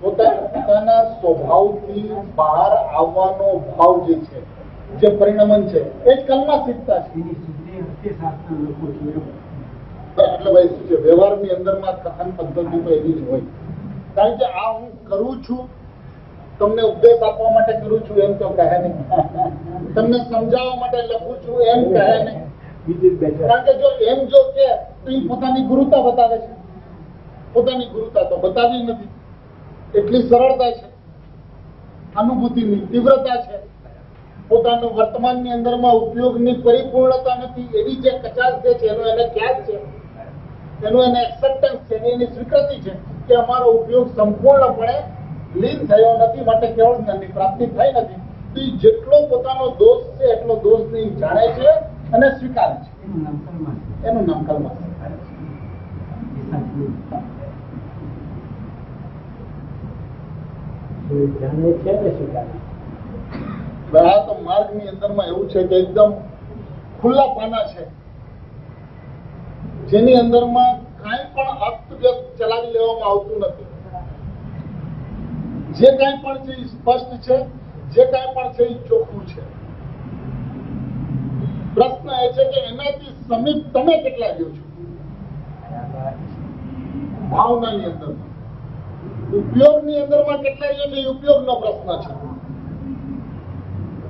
પોતાના સ્વભાવથી બહાર આવવાનો ભાવ જે છે, જે પરિણમન છે એ જ કલ્માસિતતા છે. એની સિદ્ધિ અર્થે શાસ્ત્ર લખું છું એમ. એટલે ભાઈ શું છે, વ્યવહારની અંદરમાં કથન પદ્ધતિ તો એવી જ હોય. કારણ કે આ હું કરું છું, તમને ઉપદેશ આપવા માટે કરું છું એમ તો કહે નહીં, તમને સમજાવવા માટે લખું છું એમ કહે નહીં. કારણ કે જો એમ જો કે તો એ પોતાની ગુરુતા બતાવે છે. પોતાની ગુરુતા તો બતાવી નથી. એટલી સરળતા છે, અનુભૂતિની તીવ્રતા છે, પોતાનું વર્તમાનની અંદરમાં ઉપયોગની પરિપૂર્ણતા નથી. એવી જે કચાશ જે છે એનો એને ખ્યાલ છે, એનું એને એક્સેપ્ટન્સ છે, એની સ્વીકૃતિ છે કે અમારો ઉપયોગ સંપૂર્ણપણે લીન થયો નથી, માટે કેવળ જ્ઞાનની પ્રાપ્તિ થઈ નથી. તો એ જેટલો પોતાનો દોષ છે એટલો દોષને જાણે છે અને સ્વીકારે છે. એનું નામ કલ્માસ. તો એ જાણે છે ને સ્વીકારે. આ તો માર્ગની અંદરમાં એવું છે કે એકદમ ખુલ્લા પાના છે, જેની અંદરમાં કાંઈ પણ અસ્તવ્યસ્ત ચલાવી લેવામાં આવતું નથી. જે કાંઈ પણ છે એ સ્પષ્ટ છે, જે કાંઈ પણ છે એ ચોખ્ખું છે. પ્રશ્ન એ છે કે એનાથી સમીપ તમે કેટલા રહ્યો છો ભાવનાની અંદરમાં. ઉપયોગની અંદરમાં કેટલા રહ્યો છે એ ઉપયોગનો પ્રશ્ન છે.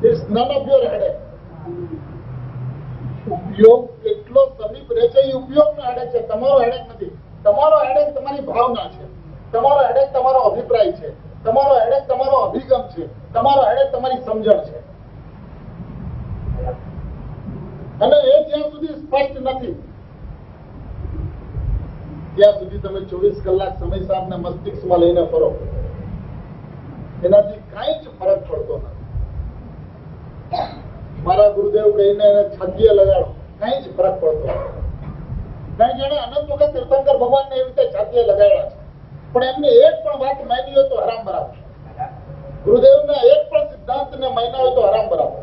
It's none of your headache. ઉપયોગ કેટલો સમીપ રહે છે એ ઉપયોગનો હેડેક છે, તમારો હેડેક નથી. તમારો હેડેક તમારી ભાવના છે, તમારો હેડેક તમારો અભિપ્રાય છે, તમારો હેડેક તમારો અભિગમ છે, તમારો હેડેક તમારી સમજણ છે. અને એ જ્યાં સુધી સ્પષ્ટ નથી ત્યાં સુધી તમે 24 કલાક સમય સાધને મસ્તિષ્કમાં લઈને ફરો, એનાથી કાંઈ જ ફરક પડતો નથી. મારા ગુરુદેવ કહીને એને છાતીએ લગાડો, કાંઈ જ ફરક પડતો નથી. કાંઈ જાણે અનંત વખત તીર્થંકર ભગવાનને એવી રીતે છાતીએ લગાડ્યા છે, પણ એમને એક પણ વાત માની હોય તો હરામ બરાબર. ગુરુદેવના એક પણ સિદ્ધાંતને માન્યા હોય તો હરામ બરાબર.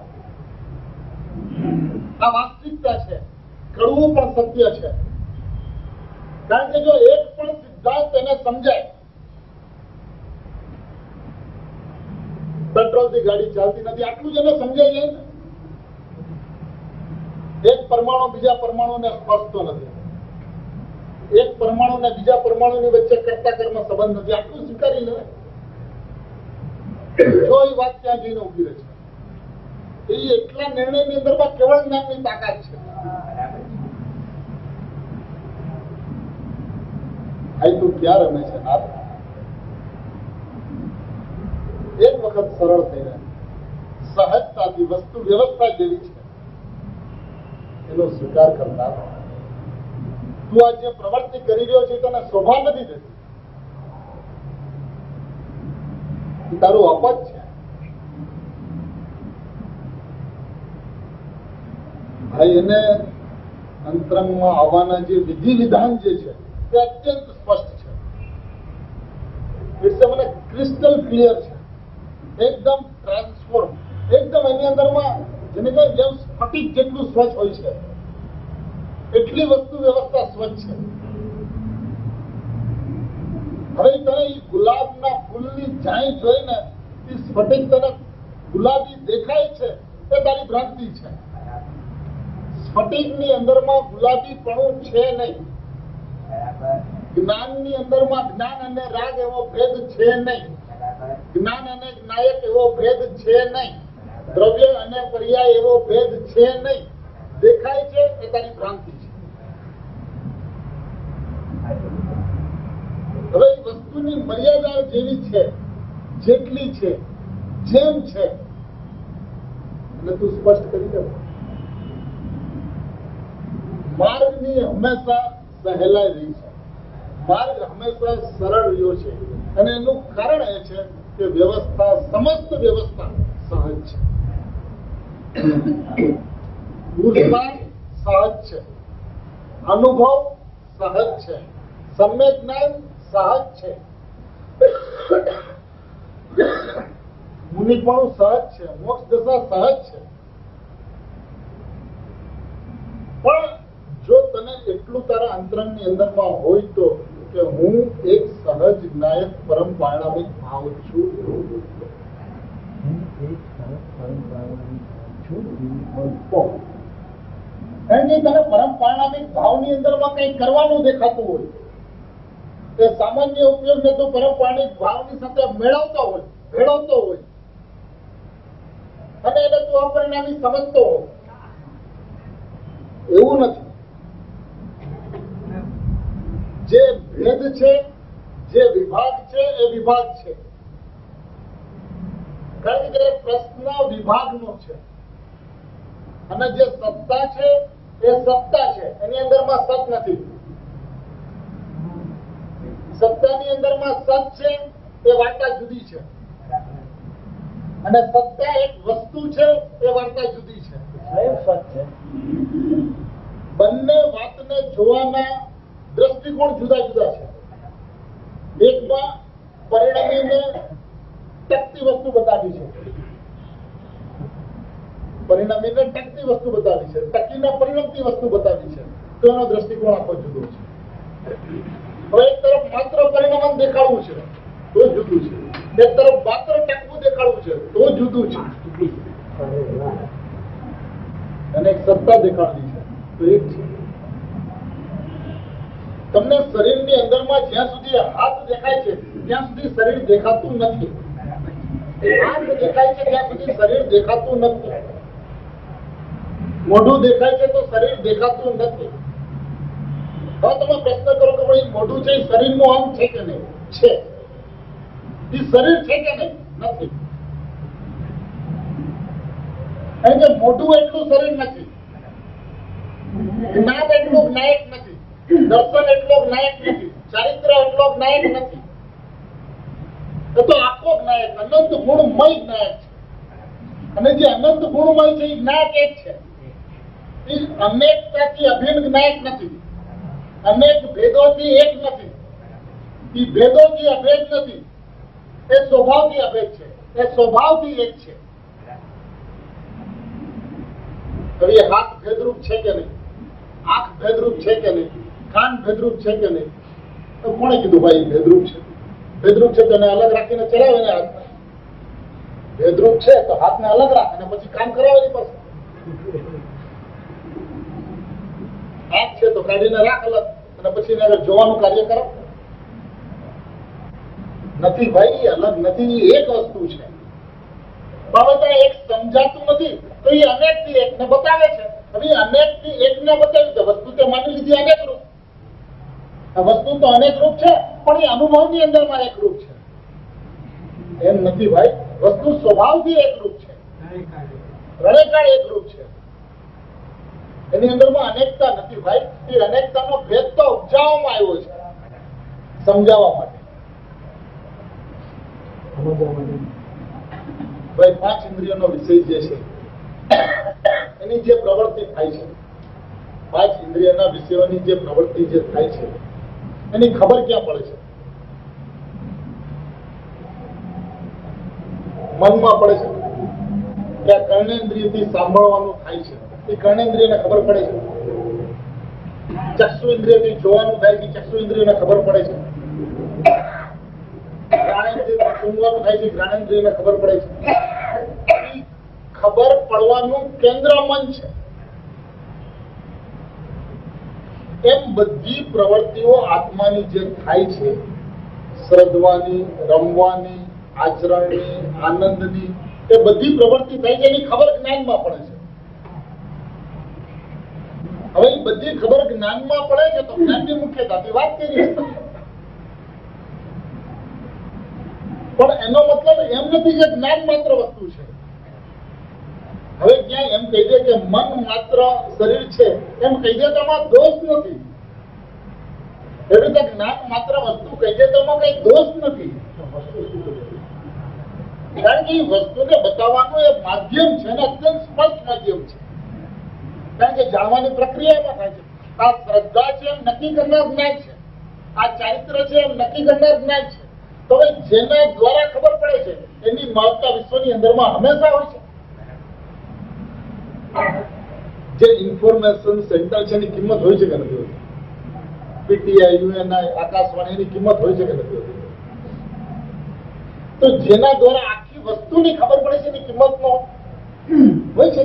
આ વાસ્તવિકતા છે, કડવું પણ સત્ય છે. કારણ કે જો એક પણ સિદ્ધાંત એને સમજાય, પેટ્રોલથી ગાડી ચાલતી નથી આટલું જ એને સમજાય જાય ને. એક પરમાણુ બીજા પરમાણુને સ્પર્શતો નથી, એક પરમાણુ ને બીજા પરમાણુની વચ્ચે કર્તા કર્મ સંબંધ નથી, આટલું સ્વીકારી લે. જો એ વાત ત્યાં જઈને ઉભી રહે છે, એ એટલા નિર્ણયની અંદરમાં કેવળ જ્ઞાનની તાકાત છે. ભાઈ તું ક્યાં રમે છે નાથ? એક વખત સરળ થઈ રહે, સહજતાથી વસ્તુ વ્યવસ્થા જેવી છે એનો સ્વીકાર કરતા તું આ જે પ્રવૃત્તિ કરી રહ્યો છે તને શોભા નથી દેતી, તારું અપજ છે. ભાઈ એને અંતરંગમાં આવવાના જે વિધિ વિધાન જે છે તે અત્યંત સ્પષ્ટ છે. એટલે મને ક્રિસ્ટલ ક્લિયર છે, એકદમ ટ્રાન્સફોર્મ, એકદમ એની અંદરમાં જેને કહે જેમ સ્ફટિક જેટલું સ્વચ્છ હોય છે એટલી વસ્તુ વ્યવસ્થા સ્વચ્છ છે. હવે તને એ ગુલાબના ફૂલની જાય જોઈને એ સ્ફટિક તને ગુલાબી દેખાય છે એ તારી ભ્રાંતિ છે. સ્ફટિકની અંદરમાં ગુલાબીપણું છે નહીં. જ્ઞાનની અંદરમાં જ્ઞાન અને રાગ એવો ભેદ છે નહીં, જ્ઞાન અને નાયક એવો ભેદ છે નહીં, દ્રવ્ય અને પર્યાય એવો ભેદ છે નહીં. દેખાય છે એ તારી ભ્રાંતિ છે. હવે એ વસ્તુની મર્યાદા જેવી છે, જેટલી છે, જેમ છે અને તું સ્પષ્ટ કરી દે. માર્ગની હંમેશા સહેલાઈ રહી છે, માર્ગ હંમેશા સરળ રહ્યો છે અને એનું કારણ એ છે કે વ્યવસ્થા, સમસ્ત વ્યવસ્થા સહજ છે. પુરુષાર્થ સહજ છે, અનુભવ સહજ છે, સમ્યક જ્ઞાન સહજ છે, મુનિપણું સહજ છે, મોક્ષ દશા સહજ છે. પણ જો તને એટલું તારા અંતરંગની અંદરમાં હોય તો કે હું એક સહજ જ્ઞાયક પરમ પારણામિક ભાવ છું, કારણ કે તને પરમ પારણામિક ભાવની અંદરમાં કંઈ કરવાનું દેખાતું હોય, તે સામાન્ય ઉપયોગને તો પરમ પારણામિક ભાવની સાથે મેળવતો હોય, ભેળવતો હોય અને એને તું અપરિણામી સમજતો હોય. એવું નથી. જે ભેદ છે, જે વિભાગ છે એ વિભાગ છે. કારણ કે પ્રશ્ન વિભાગનો છે અને જે સત્તા છે એ સત્તા છે, એની અંદરમાં સત નથી. સત્તાની અંદરમાં સત છે એ વાર્તા જુદી છે અને સત્તા એક વસ્તુ છે એ વાર્તા જુદી છે. સ્વયં સત છે. બંને વાતને જોવાના દ્રષ્ટિકોણ જુદા જુદા છે. એકમાં પરિણમીને ટક પરિણમીને ટકતી વસ્તુ બતાવી છે, ટકીને પરિણમતી વસ્તુ બતાવી છે, તો એનો દ્રષ્ટિકોણ આખો જુદો છે. હવે એક તરફ માત્ર પરિણમન દેખાડવું છે તો જુદું છે, એક તરફ માત્ર ટકવું દેખાડવું છે તો જુદું છે, અને એક સત્તા દેખાડવી છે તો એક છે. તમને શરીરની અંદરમાં જ્યાં સુધી હાથ દેખાય છે ત્યાં સુધી શરીર દેખાતું નથી. હાથ દેખાય છે ત્યાં સુધી શરીર દેખાતું નથી. મોઢું દેખાય છે તો શરીર દેખાતું નથી. હવે તમે પ્રશ્ન કરો કે ભાઈ મોઢું છે એ શરીરનું અંગ છે કે નહીં? છે. એ શરીર છે કે નહીં? નથી. કારણ કે મોઢું એટલું શરીર નથી, જ્ઞાન એટલું જ્ઞાયક નથી, દર્શન એટલો જ્ઞાયક નથી, ચારિત્ર એટલો જ્ઞાયક નથી. એ તો આખો જ્ઞાયક, અનંત ગુણમય જ્ઞાયક છે. અને જે અનંત ગુણમય છે એ જ્ઞાયક એક છે. એ અનેકતાથી અભિન્ન જ્ઞાયક નથી, અનેક ભેદોથી એક નથી, એ ભેદોથી અભેદ નથી, એ સ્વભાવથી અભેદ છે, એ સ્વભાવથી એક છે. હવે એ હાથ ભેદરૂપ છે કે નહીં? આંખ ભેદરૂપ છે કે નહીં? કાન ભેદરૂપ છે કે નહીં? તો કોણે કીધું ભાઈ ભેદરૂપ છે? ભેદરૂપ છે તો એને અલગ રાખીને ચલાવે ને હાથ. ભેદરૂપ છે તો હાથને અલગ રાખ અને પછી કામ કરાવે ની પાસે. આંખ છે તો કાઢીને રાખ અલગ અને પછી એને જોવાનું કાર્ય કરો. નથી ભાઈ, અલગ નથી, એક વસ્તુ છે. બાબત એક સમજાતું નથી તો એ અનેક થી એક ને બતાવે છે. હવે અનેક થી એક ને બતાવ્યું તો વસ્તુ તે માની લીધી અનેક રૂપ. આ વસ્તુ તો અનેક રૂપ છે પણ એ અનુભવની અંદરમાં એક રૂપ છે. એમ નથી ભાઈ, વસ્તુ સ્વભાવથી એક રૂપ છે, રણેકાળ એક રૂપ છે. એની અંદરમાં અનેકતા નથી ભાઈ. એ અનેકતાનો ભેદ તો ઉપજાવવામાં આવ્યો છે સમજાવવા માટે. ભાઈ પાંચ ઇન્દ્રિયોનો વિષય જે છે એની જે પ્રવૃત્તિ થાય છે, પાંચ ઇન્દ્રિયના વિષયોની જે પ્રવૃત્તિ જે થાય છે એની ખબર ક્યાં પડે છે? મનમાં પડે છે. કે આ કર્ણેન્દ્રિયથી સાંભળવાનું થાય છે, એ કર્ણેન્દ્રિયને ખબર પડે છે. ચક્ષુ ઇન્દ્રિયથી જોવાનું થાય છે, ચક્ષુ ઇન્દ્રિયને ખબર પડે છે. જ્ઞાનેન્દ્રિયથી સુંઘવાનું થાય છે, જ્ઞાનેન્દ્રિયને ખબર પડે છે. ખબર પડવાનું કેન્દ્ર મન છે. એમ બધી પ્રવૃત્તિઓ આત્માની જે થાય છે, શ્રદ્ધવાની, રમવાની, આચરણની, આનંદની, એ બધી પ્રવૃત્તિ થાય છે એની ખબર જ્ઞાનમાં પડે છે. હવે એ બધી ખબર જ્ઞાનમાં પડે છે તો જ્ઞાનની મુખ્યતાથી વાત કરી છે. પણ એનો મતલબ એમ નથી કે જ્ઞાન માત્ર વસ્તુ છે. હવે ક્યાંય એમ કહી દે કે મન માત્ર શરીર છે એમ કહી દે તો એમાં દોષ નથી. એવી રીતે જ્ઞાન માત્ર વસ્તુ કહી દે તો એમાં કઈ દોષ નથી. કારણ કે એ વસ્તુને બતાવવાનું એ માધ્યમ છે ને અત્યંત સ્પષ્ટ માધ્યમ છે. કારણ કે જાણવાની પ્રક્રિયા એમાં થાય છે. આ શ્રદ્ધા છે એમ નક્કી કરનાર જ્ઞાન છે, આ ચારિત્ર છે એમ નક્કી કરનાર જ્ઞાન છે. તો જેના દ્વારા ખબર પડે છે એની મહત્તા વિશ્વની અંદરમાં હંમેશા હોય છે. જે ઇન્ફોર્મેશન સેન્ટર છે એની કિંમત હોય છે કે નથી હોતી? પીટીઆઈ, યુએનઆઈ, આકાશવાણી, એની કિંમત હોય છે કે નથી હોતી? તો જેના દ્વારા આખી વસ્તુની ખબર પડે છે એની કિંમત નો હોય છે.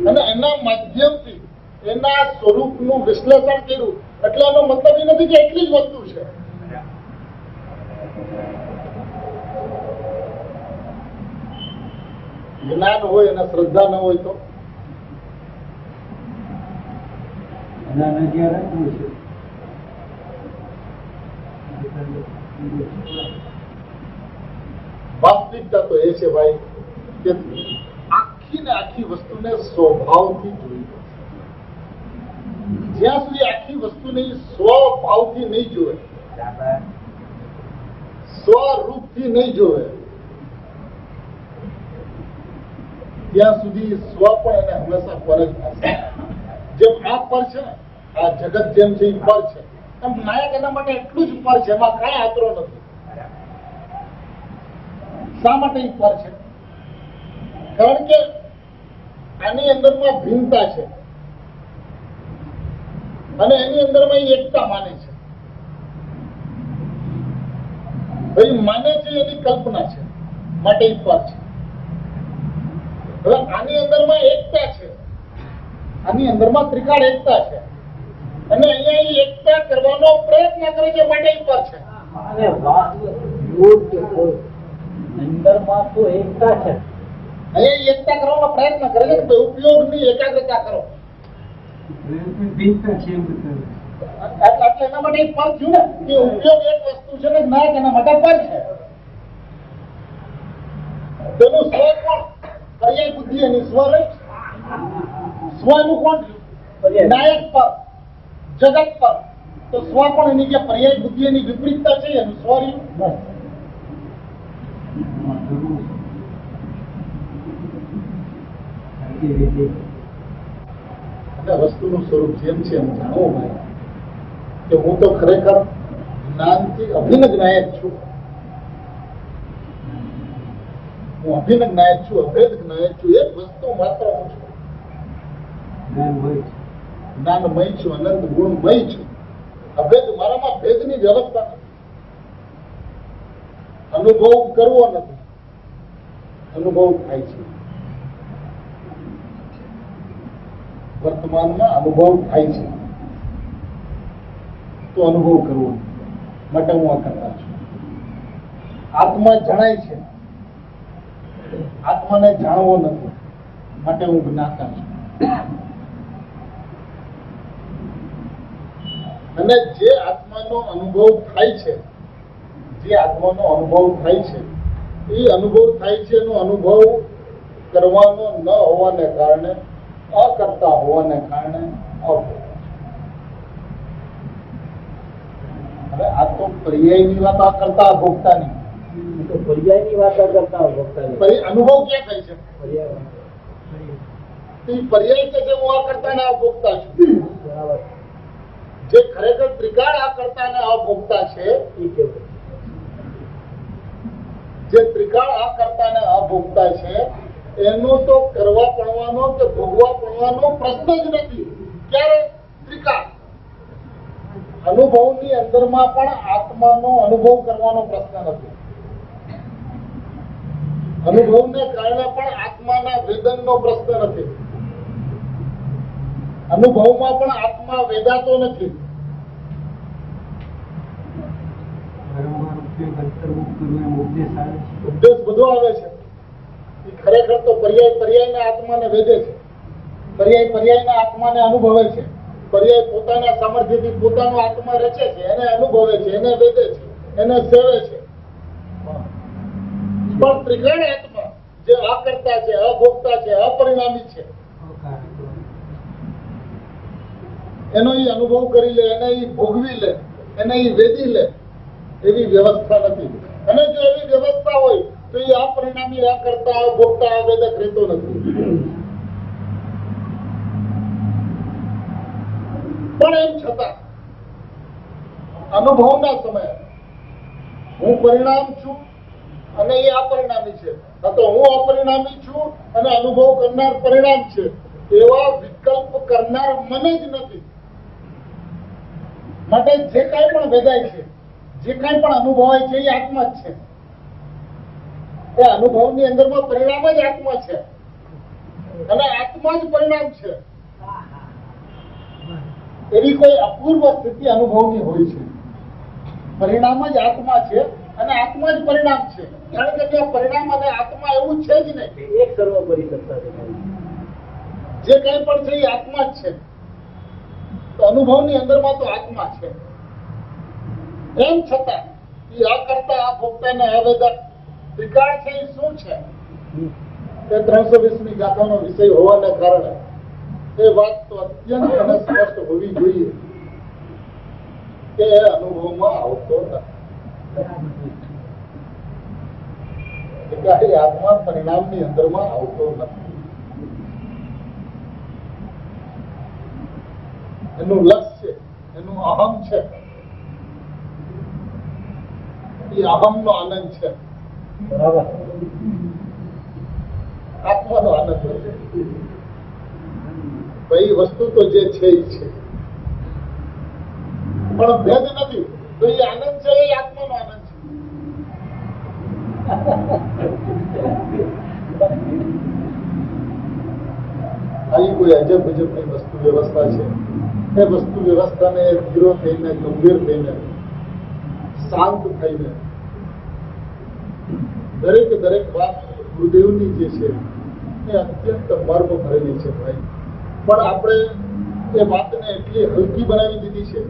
અને એના માધ્યમથી એના સ્વરૂપનું વિશ્લેષણ કર્યું એટલે એનો મતલબ એ નથી કે એટલી જ વસ્તુ છે. જ્ઞાન હોય અને શ્રદ્ધા ન હોય તો વાસ્તવિકતા તો એ છે ભાઈ કે આખી ને આખી વસ્તુને સ્વભાવથી જોઈ. જ્યાં સુધી આખી વસ્તુને સ્વભાવથી નહીં જોવે, સ્વરૂપથી નહીં જોવે, ત્યાં સુધી સ્વ પણ એને હંમેશા પર જ થશે. જેમ આ પર છે, આ જગત જેમ છે એ પર છે, એમ નાયક એના માટે એટલું જ પર છે, એમાં કાંઈ આતરો નથી. શા માટે એ પર છે? કારણ કે આની અંદરમાં ભિન્નતા છે અને એની અંદરમાં એ એકતા માને છે. ભાઈ માને છે એની કલ્પના છે માટે એ પર છે. હવે આની અંદરમાં એકતા છે, આની અંદરમાં ત્રિકાળ એકતા છે અને અહીંયા એ એકતા કરવાનો પ્રયત્ન કરે છે માટે એ પર છે. અને મૂળ અંદરમાં તો એકતા છે. અહીંયા એકતા કરવાનો પ્રયત્ન કરે છે કે ઉપયોગની એકાગ્રતા કરો. ભિન્નતા છે એમ બતાવે. એટલે એના માટે એક પર થયું ને કે ઉપયોગ એક વસ્તુ છે ને જ્ઞાન એના માટે પર છે. તેનું સ્વ કોણ? પર્યાય બુદ્ધિ એની સ્વ રહી. સ્વનું કોણ? નાયક પર, જગત પર. તો સ્વ પણ એની જે પર્યાય બુદ્ધિ એની વિપરીતતા છે એનું સ્વ રહ્યું. અને વસ્તુનું સ્વરૂપ જેમ છે એમ જાણવું ભાઈ કે હું તો ખરેખર જ્ઞાનથી અભિન્ન નાયક છું. હું અભિન્ન નાયક છું, અભેદ નાયક છું. એક વસ્તુ માત્ર હું છું. જ્ઞાનમય છું, અનંત ગુણમય છું. અભેદ મારામાં ભેદની વ્યવસ્થા નથી. અનુભવ કરવો નથી, અનુભવ થાય છે. વર્તમાનમાં અનુભવ થાય છે તો અનુભવ કરવો માટે હું આ કરતા છું. આત્મા જણાય છે, આત્માને જાણવો નથી માટે હું જ્ઞાતા છું. અને જે આત્માનો અનુભવ થાય છે, જે આત્માનો અનુભવ થાય છે એ અનુભવ થાય છે એનો અનુભવ કરવાનો ન હોવાને કારણે, અકર્તા હોવાને કારણે હવે આ તો પર્યાયની વાત આ કરતા ભોગતાની. તો પર્યાયની વાત કરતા ભોગતાની. અનુભવ ક્યાં થાય છે? પર્યાય. એ પર્યાય છે જે હું આ કરતા ને આ ભોગતા છું. બરાબર. જે ખરેખર ત્રિકાળ આ કરતા ને આ ભોગતા છે, એ કેવું? જે ત્રિકાળ આ કરતા ને આ ભોગતા છે એનો તો કરવા પડવાનો કે ભોગવા પડવાનો પ્રશ્ન જ નથી. ક્યારે? ત્રિકાળ. અનુભવની અંદરમાં પણ આત્માનો અનુભવ કરવાનો પ્રશ્ન નથી. અનુભવને કારણે પણ આત્માના વેદનનો પ્રશ્ન નથી. અનુભવમાં પણ આત્મા વેદાતો નથી. વારંવાર ઉપયોગ અંતર્મુખ કરવું એમ ઉપદેશ આવે છે. ઉપદેશ બધો આવે છે. એ ખરેખર તો પર્યાયના આત્માને વેદે છે. પર્યાયના આત્માને અનુભવે છે. પર્યાય પોતાના સામર્થ્યથી પોતાનો આત્મા રચે છે, એને અનુભવે છે, એને વેદે છે, એને સેવે છે. પણ ત્રિકાળ આત્મા જે અકર્તા છે, અભોક્તા છે, અપરિણામી છે, એનો એ અનુભવ કરી લે, એને એ ભોગવી લે, એને એ વેદી લે, એવી વ્યવસ્થા નથી. અને જો એવી વ્યવસ્થા હોય તો એ અપરિણામી, અકર્તા, અભોક્તા, અવેદક રહેતો નથી. પણ એમ છતાં અનુભવના સમયે હું પરિણામ છું અને એ અપરિણામી છે, તો હું અપરિણામી છું અને અનુભવ કરનાર પરિણામ છે, એવા વિકલ્પ કરનાર મને જ નથી. માટે જે કાંઈ પણ વેદાય છે, જે કાંઈ પણ અનુભવાય છે એ આત્મા જ છે. એ અનુભવની અંદરમાં પરિણામ જ આત્મા છે અને આત્મા જ પરિણામ છે. એવી કોઈ અપૂર્વ સ્થિતિ અનુભવની હોય છે. પરિણામ જ આત્મા છે અને આત્મા જ પરિણામ છે. કારણ કે ત્યાં પરિણામ અને આત્મા એવું છે જ નહીં. એક સર્વોપરી સત્તા છે. જે કંઈ પણ છે એ આત્મા જ છે. તો અનુભવની અંદરમાં તો આત્મા છે. એમ છતાં એ અકર્તા, અભોક્તા ને અવેદક ત્રિકાળ છે એ શું છે? એ 320મી ગાથાનો વિષય હોવાને કારણે એ વાત તો અત્યંત અને સ્પષ્ટ હોવી જોઈએ કે એ અનુભવમાં આવતો નથી. આત્મા પરિણામની અંદરમાં આવતો નથી. એનું લક્ષ્ય, એનું અહમ છે. એ અહમનો આનંદ છે. બરાબર. આત્માનો આનંદ હોય. ભાઈ વસ્તુ તો જે છે એ છે, પણ ભેદ નથી. તો એ આનંદ છે, એ આત્માનો આનંદ છે. આવી કોઈ અજબ ગજબની વસ્તુ વ્યવસ્થા છે. એ વસ્તુ વ્યવસ્થાને ધીરો થઈને, ગંભીર થઈને, શાંત થઈને દરેક વાત ગુરુદેવની જે છે એ અત્યંત મર્મ ભરેલી છે ભાઈ. પણ આપણે એ વાતને એટલી હલકી બનાવી દીધી છે,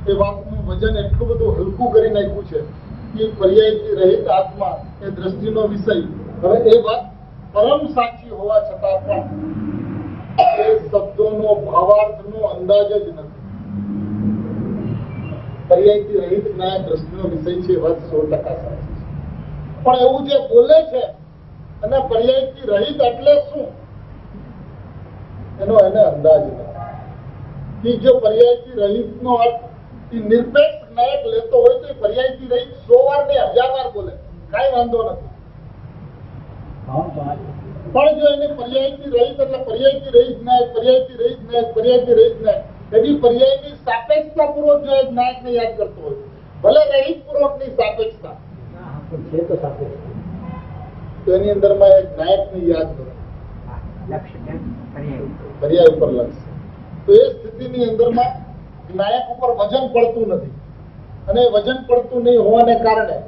એ વાતનું વજન એટલું બધું હલકું કરી નાખ્યું છે કે પર્યાયથી રહિત આત્મા એ દ્રષ્ટિનો વિષય. હવે એ વાત પરમ સાચી હોવા છતાં પણ એ શબ્દોનો ભાવાર્થનો અંદાજ જ નથી. પર્યાયથી રહિત જ્ઞાન દ્રષ્ટિનો વિષય છે, એ વાત 100% સાચી છે. પણ એવું જે બોલે છે અને પર્યાયથી રહિત એટલે શું એનો એને અંદાજ નથી. જો પર્યાયથી રહિતનો અર્થ નિરપેક્ષ નાયક લેતો હોય તો એ પર્યાયથી રહિત 100 વાર ને 1000 વાર બોલે, કાંઈ વાંધો નથી. પણ જો એને પર્યાયથી રહિત એટલે પર્યાયથી રહિત નાયક, પર્યાયથી રહિત નાયક, પર્યાયથી રહિત નાયક, એની પર્યાયની સાપેક્ષતા પૂર્વક જો એક નાયકને યાદ કરતો હોય, ભલે રહિત પૂર્વકની સાપેક્ષતા, છે તો સાપેક્ષ તો એની અંદરમાં એક નાયકને યાદ કરો, પર્યાય ઉપર લક્ષ. તો એ સ્થિતિની અંદરમાં નાયક ઉપર વજન પડતું નથી, અને વજન પડતું નહીં હોવાને કારણે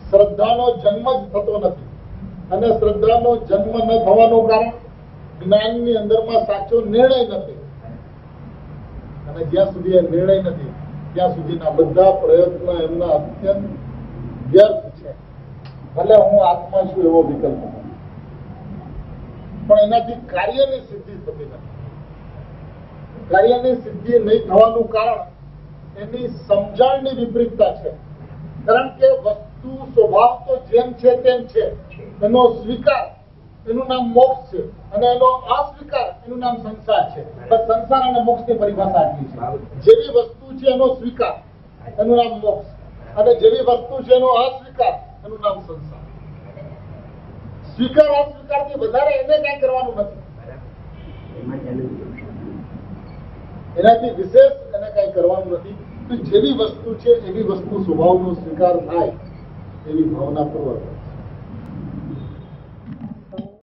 શ્રદ્ધાનો જન્મ જ થતો નથી. અને શ્રદ્ધાનો જન્મ ન થવાનું કારણ જ્ઞાનની અંદરમાં સાચો નિર્ણય નથી. અને જ્યાં સુધી એ નિર્ણય નથી ત્યાં સુધીના બધા પ્રયત્નો એમના અત્યંત વ્યર્થ છે. ભલે હું આત્મા છું એવો વિકલ્પ, પણ એનાથી કાર્યની સિદ્ધિ થતી નથી. કાર્યની સિદ્ધિ નહીં થવાનું કારણ એની સમજણની વિપરીતતા છે. કારણ કે વસ્તુ સ્વભાવ તો જેમ છે તેમ છે, એનો સ્વીકાર એનું નામ મોક્ષ છે, અને એનો અસ્વીકાર એનું નામ સંસાર છે. બસ સંસાર અને મોક્ષની પરિભાષા આટલી છે. જેવી વસ્તુ છે એનો સ્વીકાર એનું નામ મોક્ષ, અને જેવી વસ્તુ છે એનો અસ્વીકાર એનું નામ સંસાર. સ્વીકાર અસ્વીકારથી વધારે એને કઈ કરવાનું નથી, એનાથી વિશેષ એને કઈ કરવાનું નથી. તો જેવી વસ્તુ છે એવી વસ્તુ સ્વભાવનો સ્વીકાર થાય એવી ભાવનાપૂર્વક